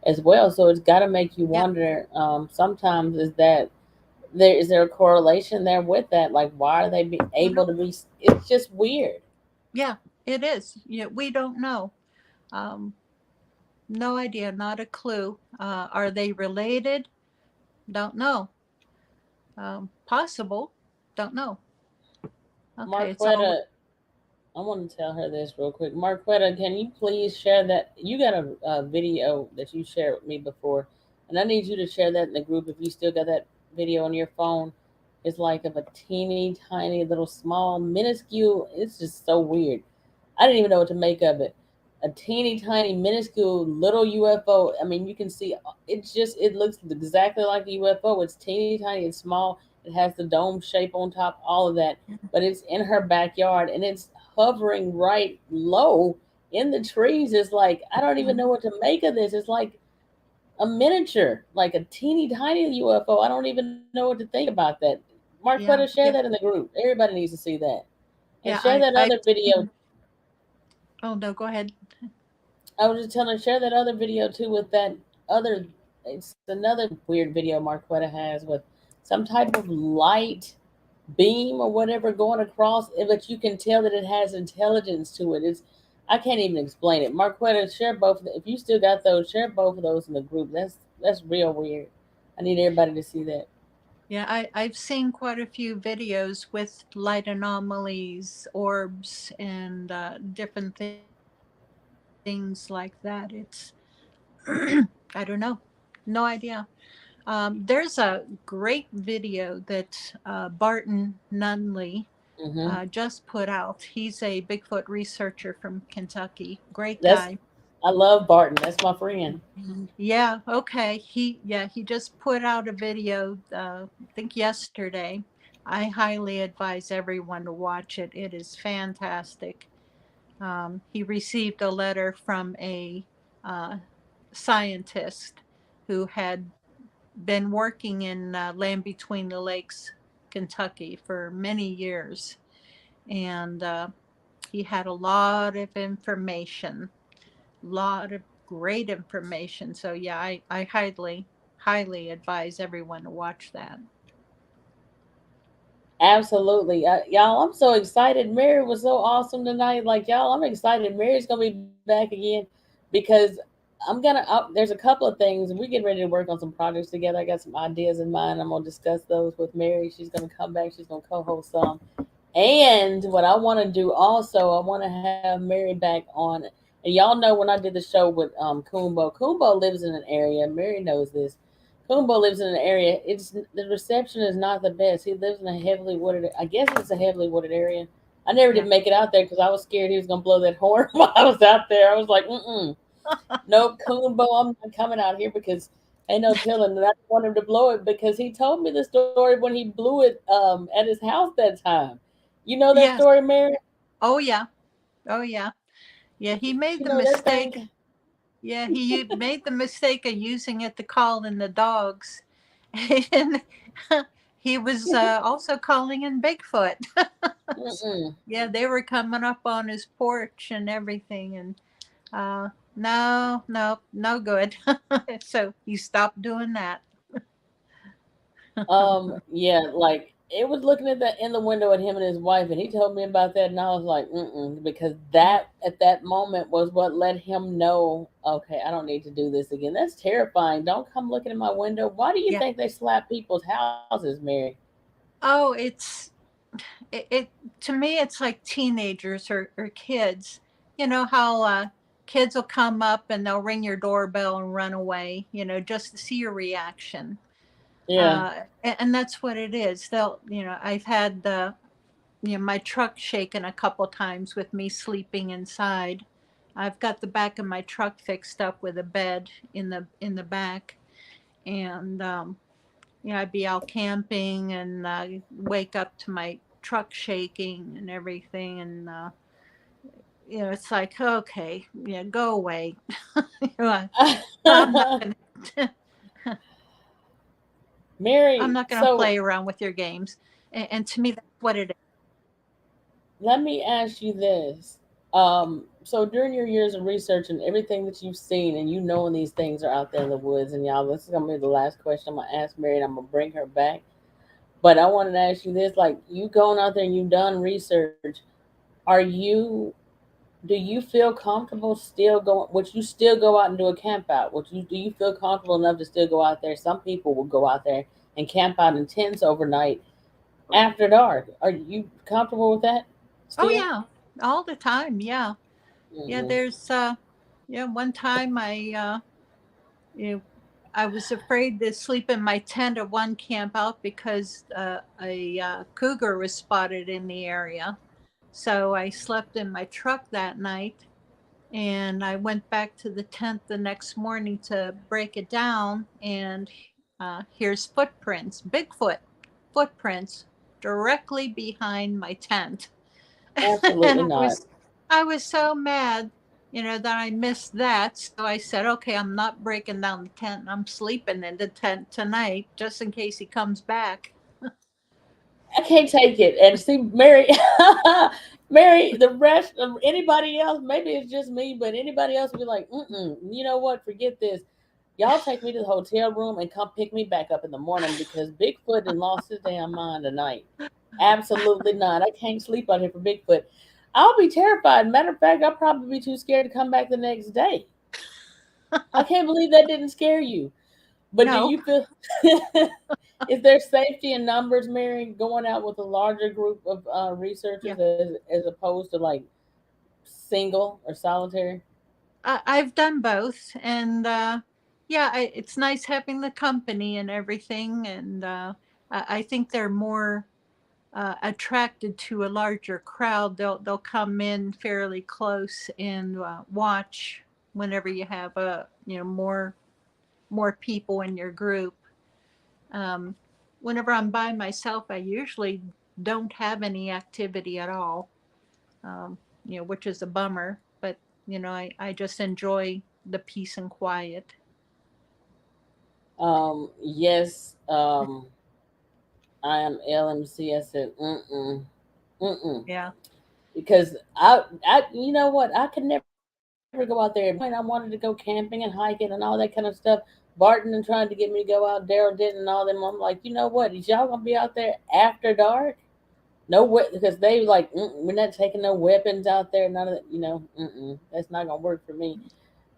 as well. So it's got to make you
Yep.
wonder. Sometimes is there a correlation there with that? Like, why are they
Yeah.
able to be? It's just weird.
Yeah. It is. Yeah. We don't know. Um, no idea. Not a clue. Are they related? Don't know. Possible. Don't know. Okay. It's all.
Marquetta, I want to tell her this real quick. Marquetta, can you please share that? You got a video that you shared with me before And I need you to share that in the group if you still got that video on your phone. It's like of a teeny tiny little small minuscule. It's just so weird. I didn't even know what to make of it. A teeny tiny minuscule little UFO. I mean, you can see it looks exactly like a UFO. It's teeny tiny, it's small. It has the dome shape on top, all of that. But it's in her backyard and it's hovering right low in the trees. It's like I don't even know what to make of this. It's like a miniature, like a teeny tiny UFO. I don't even know what to think about that. Marquetta,
Yeah,
share that in
yeah,
the group. Everybody needs to see that. And
yeah.
share that
I've
other video.
seen. Oh no, go ahead.
I was just telling her, share that other video too with that other, it's another weird video Marquetta has with some type of light beam or whatever going across, but you can tell that it has intelligence to it. I can't even explain it. Marquetta, share both. If you still got those, share both of those in the group. That's real weird. I need everybody to see that.
Yeah, I've seen quite a few videos with light anomalies, orbs, and different things like that. It's I don't know, no idea. There's a great video that Barton Nunley
Hmm.
just put out. He's a Bigfoot researcher from Kentucky. Great
That's
guy.
I love Barton. That's my friend.
Yeah, okay. He just put out a video I think yesterday. I highly advise everyone to watch it. It is fantastic. He received a letter from a uh, scientist who had been working in Land Between the Lakes, Kentucky for many years. And he had a lot of information, lot of great information. So yeah, I highly advise everyone to watch that.
Absolutely. Y'all, I'm so excited. Mary was so awesome tonight. Like, y'all, I'm excited. Mary's going to be back again because there's a couple of things. We're getting ready to work on some projects together. I got some ideas in mind. I'm going to discuss those with Mary. She's going to come back. She's going to co host some. And what I want to do also, I want to have Mary back on. And y'all know when I did the show with Kumbo, Kumbo lives in an area. Mary knows this. Kumbo lives in an area. It's the reception is not the best. He lives in a heavily wooded. I guess it's a heavily wooded area. I never did
Yeah.
make it out there because I was scared he was gonna blow that horn while I was out there. I was like, nope, Kumbo, I'm not coming out here because ain't no telling that I didn't want him to blow it because he told me the story when he blew it at his house that time. You know that
Yes.
story, Mary?
Oh yeah. Oh yeah. Yeah, he made
You
the
know that
mistake.
thing.
Yeah, he made the mistake of using it to call in the dogs. And he was also calling in Bigfoot.
Mm-mm.
Yeah, they were coming up on his porch and everything, and no, no, no good. So he stopped doing that.
Yeah, like it was looking at the in the window at him and his wife, and he told me about that, and I was like, because that at that moment was what let him know, okay, I don't need to do this again. That's terrifying. Don't come looking in my window. Why do you
Yeah.
think they slap people's houses, Mary?
Oh, it to me it's like teenagers or kids. You know how kids will come up and they'll ring your doorbell and run away, just to see your reaction.
Yeah.
And that's what it is. I've had my truck shaken a couple times with me sleeping inside. I've got the back of my truck fixed up with a bed in the back, and I'd be out camping and wake up to my truck shaking and everything, and it's like, okay, go away. I'm not gonna. I'm
Mary,
not gonna
so
play around with your games, and to me, that's what it is.
let me ask you this. So during your years of research and everything that you've seen and you knowing these things are out there in the woods, and y'all, this is gonna be the last question I'm gonna ask Mary, and I'm gonna bring her back. But I wanted to ask you this: like you going out there and you've done research, are you? Do you feel comfortable still going? Would you still go out and do a camp out? Do you feel comfortable enough to still go out there? Some people will go out there and camp out in tents overnight after dark. Are you comfortable with that
Oh
still?
yeah, all the time. Yeah, yeah.
Hmm.
There's one time I you know I was afraid to sleep in my tent at one camp out because a cougar was spotted in the area. So I slept in my truck that night, and I went back to the tent the next morning to break it down, and here's footprints, Bigfoot footprints directly behind my tent. And
Absolutely not.
I was so mad, that I missed that. So I said, okay, I'm not breaking down the tent. I'm sleeping in the tent tonight just in case he comes back.
I can't take it. And see, Mary, Mary, the rest of anybody else, maybe it's just me, but anybody else would be like, you know what? Forget this. Y'all take me to the hotel room and come pick me back up in the morning because Bigfoot and lost his damn mind tonight. Absolutely not. I can't sleep out here for Bigfoot. I'll be terrified. Matter of fact, I'll probably be too scared to come back the next day. I can't believe that didn't scare you. But do
No.
you feel is there safety in numbers, Mary, going out with a larger group of
Yeah.
researchers as opposed to like single or solitary?
I've done both. And yeah, it's nice having the company and everything. And I think they're more attracted to a larger crowd. They'll come in fairly close and watch whenever you have more people in your group. Um, Whenever I'm by myself, I usually don't have any activity at all, which is a bummer. But I just enjoy the peace and quiet.
Yes. I am LMC. I said, mm.
Yeah.
Because you know what? I could never go out there. Point I wanted to go camping and hiking and all that kind of stuff. Barton and trying to get me to go out. Daryl did and all them. I'm like, you know what? Is y'all gonna be out there after dark? No, because they like we're not taking no weapons out there. None of that. That's not gonna work for me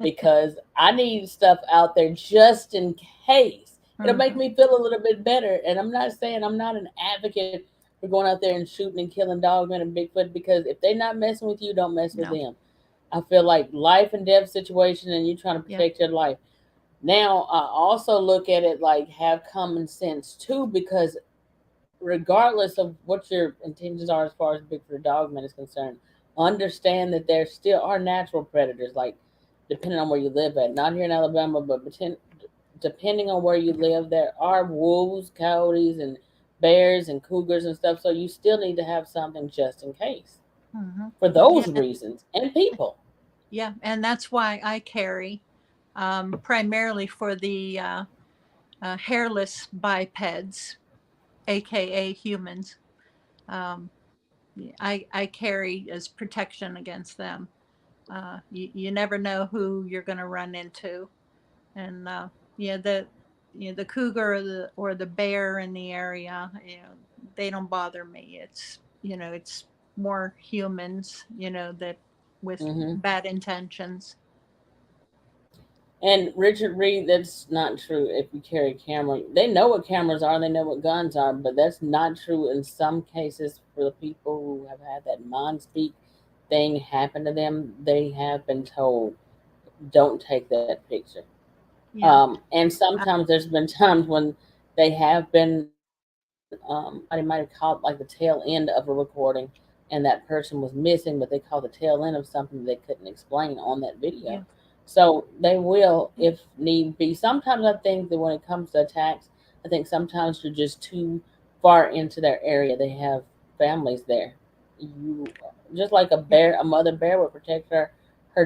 because I need stuff out there just in case. It'll make
Hmm.
me feel a little bit better. And I'm not saying I'm not an advocate for going out there and shooting and killing dogmen and Bigfoot because if they're not messing with you, don't mess with
No.
them. I feel like life and death situation and you trying to
Yeah.
protect your life. Now I also look at it like have common sense too because regardless of what your intentions are as far as Bigfoot or Dogman is concerned, understand that there still are natural predators, like depending on where you live at. Not here in Alabama, but depending on where you live, there are wolves, coyotes, and bears and cougars and stuff. So you still need to have something just in case
Hmm.
for
Yeah.
those reasons and people.
Yeah. And that's why I carry primarily for the hairless bipeds, aka humans. Um, I carry as protection against them. You never know who you're going to run into, and yeah, the cougar or the bear in the area, they don't bother me. It's more humans, that with
Hmm.
bad intentions.
And Richard Reed, that's not true if you carry a camera. They know what cameras are, they know what guns are, but that's not true in some cases for the people who have had that mind speak thing happen to them. They have been told, don't take that picture.
Yeah.
And sometimes there's been times when they have been, somebody might have caught like the tail end of a recording and that person was missing, but they caught the tail end of something they couldn't explain on that video.
Yeah.
So they will, if need be. Sometimes I think that when it comes to attacks, I think sometimes you're just too far into their area. They have families there. You just like a
Yeah.
bear, a mother bear would protect her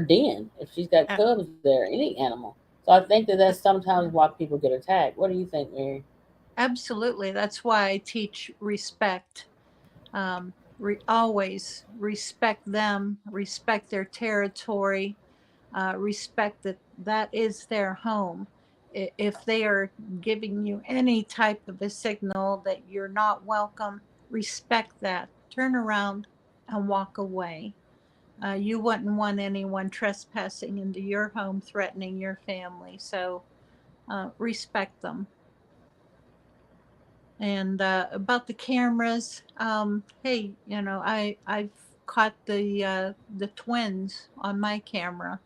den if she's got
Uh,
cubs there, any animal. So I think that that's sometimes
yeah.
why people get attacked. What do you think, Mary?
Absolutely. That's why I teach respect. Always respect them, respect their territory, respect that is their home. If they are giving you any type of a signal that you're not welcome, respect that. Turn around and walk away. You wouldn't want anyone trespassing into your home, threatening your family. So respect them. And about the cameras, hey, I've caught the twins on my camera,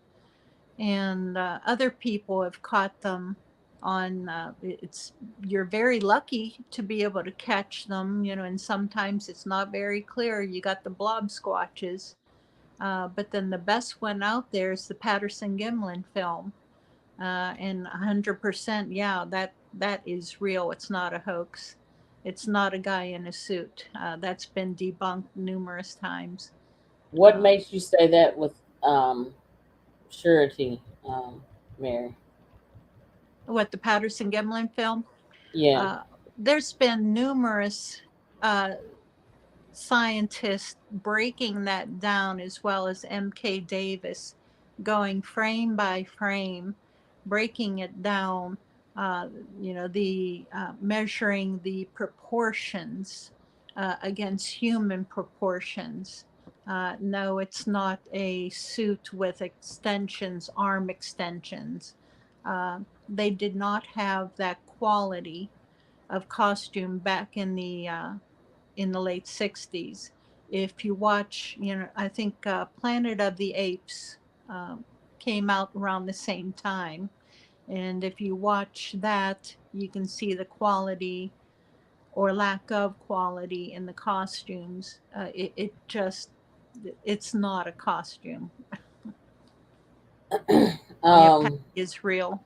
and other people have caught them on it's you're very lucky to be able to catch them, and sometimes it's not very clear. You got the blob squatches, but then the best one out there is the Patterson-Gimlin film, and 100%, yeah, that is real. It's not a hoax. It's not a guy in a suit. That's been debunked numerous times.
What
Uh,
makes you say that with um, surety, Mary?
what, the Patterson-Gimlin film?
Yeah.
Uh, there's been numerous uh, scientists breaking that down, as well as M.K. Davis going frame by frame, breaking it down, uh, the measuring the proportions against human proportions. No, it's not a suit with extensions, arm extensions. They did not have that quality of costume back in the late 60s. If you watch, I think Planet of the Apes um, came out around the same time. And if you watch that, you can see the quality or lack of quality in the costumes. It just, it's not a costume. The effect
um,
is real.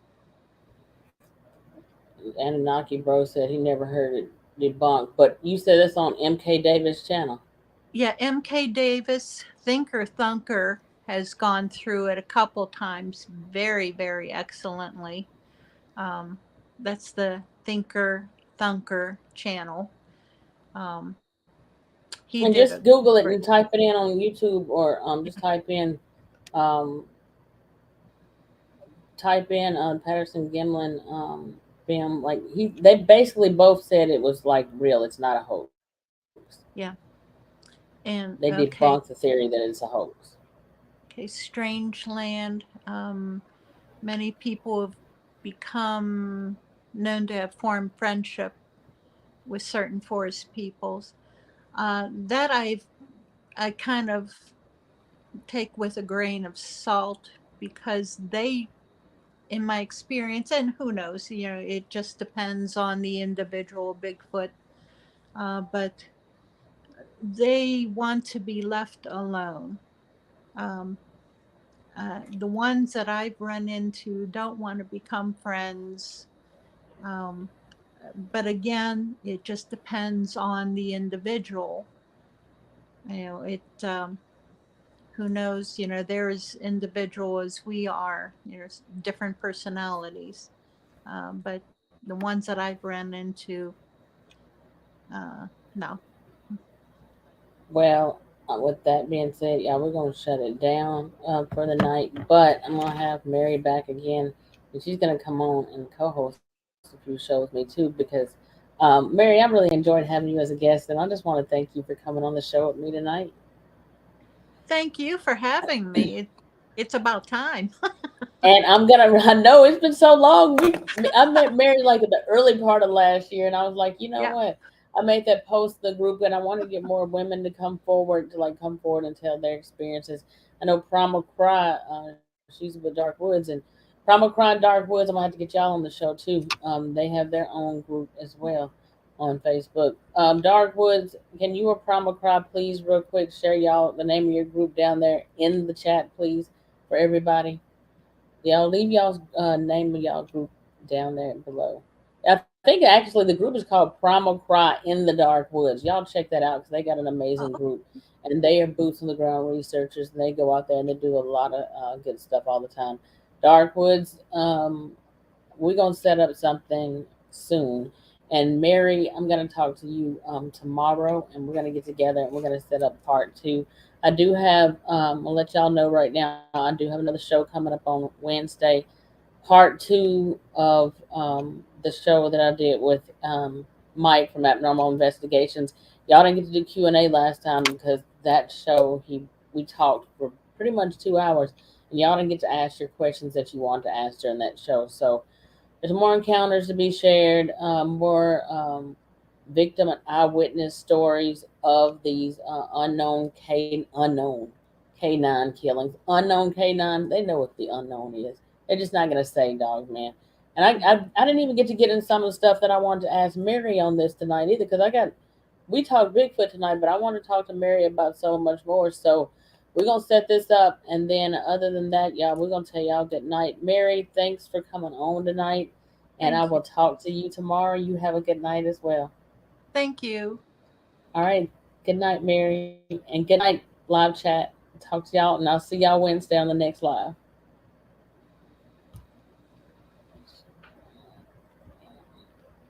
Anunnaki bro said he never heard it debunked, but you said it's on MK Davis channel.
Yeah, M.K. Davis, Thinker Thunker, has gone through it a couple times very, very excellently. Um, that's the Thinker Thunker channel. Um, he
And
did a
just Google it
great.
and type it in on YouTube, or just um, type in Patterson Gimlin film. Like they basically both said it was like real. It's not a hoax.
Yeah,
They
and
debunked the
okay,
theory that it's a hoax.
okay, Strange Land. Many people have become known to have formed friendship with certain forest peoples. That I kind of take with a grain of salt, because they, in my experience, and who knows, it just depends on the individual Bigfoot, but they want to be left alone. Um, the ones that I've run into don't want to become friends. Um, but again, it just depends on the individual. It who knows, they're as individual as we are, different personalities. But the ones that I've run into, no.
Well, with that being said, yeah, we're gonna shut it down for the night. But I'm gonna have Mary back again, and she's gonna come on and co-host a few shows with me too. Because Mary, I really enjoyed having you as a guest, and I just want to thank you for coming on the show with me tonight.
Thank you for having me. It's about time.
And I'm gonna. I know it's been so long. I met Mary like in the early part of last year, and I was like, you know
Yeah.
what? I made that post in the group, and I want to get more women to come forward and tell their experiences. I know Primal Cry, she's with Dark Woods, and Primal Cry and Dark Woods. I'm gonna have to get y'all on the show too. They have their own group as well on Facebook. Dark Woods, can you or Primal Cry please, real quick, share y'all the name of your group down there in the chat, please, for everybody. Y'all leave y'all's name of y'all group down there below. I think actually the group is called Primal Cry in the Dark Woods. Y'all check that out because they got an amazing
Oh,
group, and they are boots on the ground researchers, and they go out there and they do a lot of good stuff all the time. Dark Woods, we're gonna set up something soon. And Mary, I'm gonna talk to you tomorrow, and we're gonna get together and we're gonna set up part 2. I do have, I'll let y'all know right now. I do have another show coming up on Wednesday, part 2 of the show that I did with Mike from Abnormal Investigations. Y'all didn't get to do Q&A last time because that show we talked for pretty much 2 hours, and y'all didn't get to ask your questions that you wanted to ask during that show. So there's more encounters to be shared, more victim and eyewitness stories of these unknown canine killings. Unknown canine, they know what the unknown is. They're just not gonna say, dog man. And I didn't even get in some of the stuff that I wanted to ask Mary on this tonight either, because we talked Bigfoot tonight, but I want to talk to Mary about so much more. So we're gonna set this up, and then other than that, y'all, we're gonna tell y'all good night. Mary, thanks for coming on tonight, and I
Thank you.
will talk to you tomorrow. You have a good night as well.
Thank you.
All right, good night, Mary, and good night, live chat. Talk to y'all, and I'll see y'all Wednesday on the next live.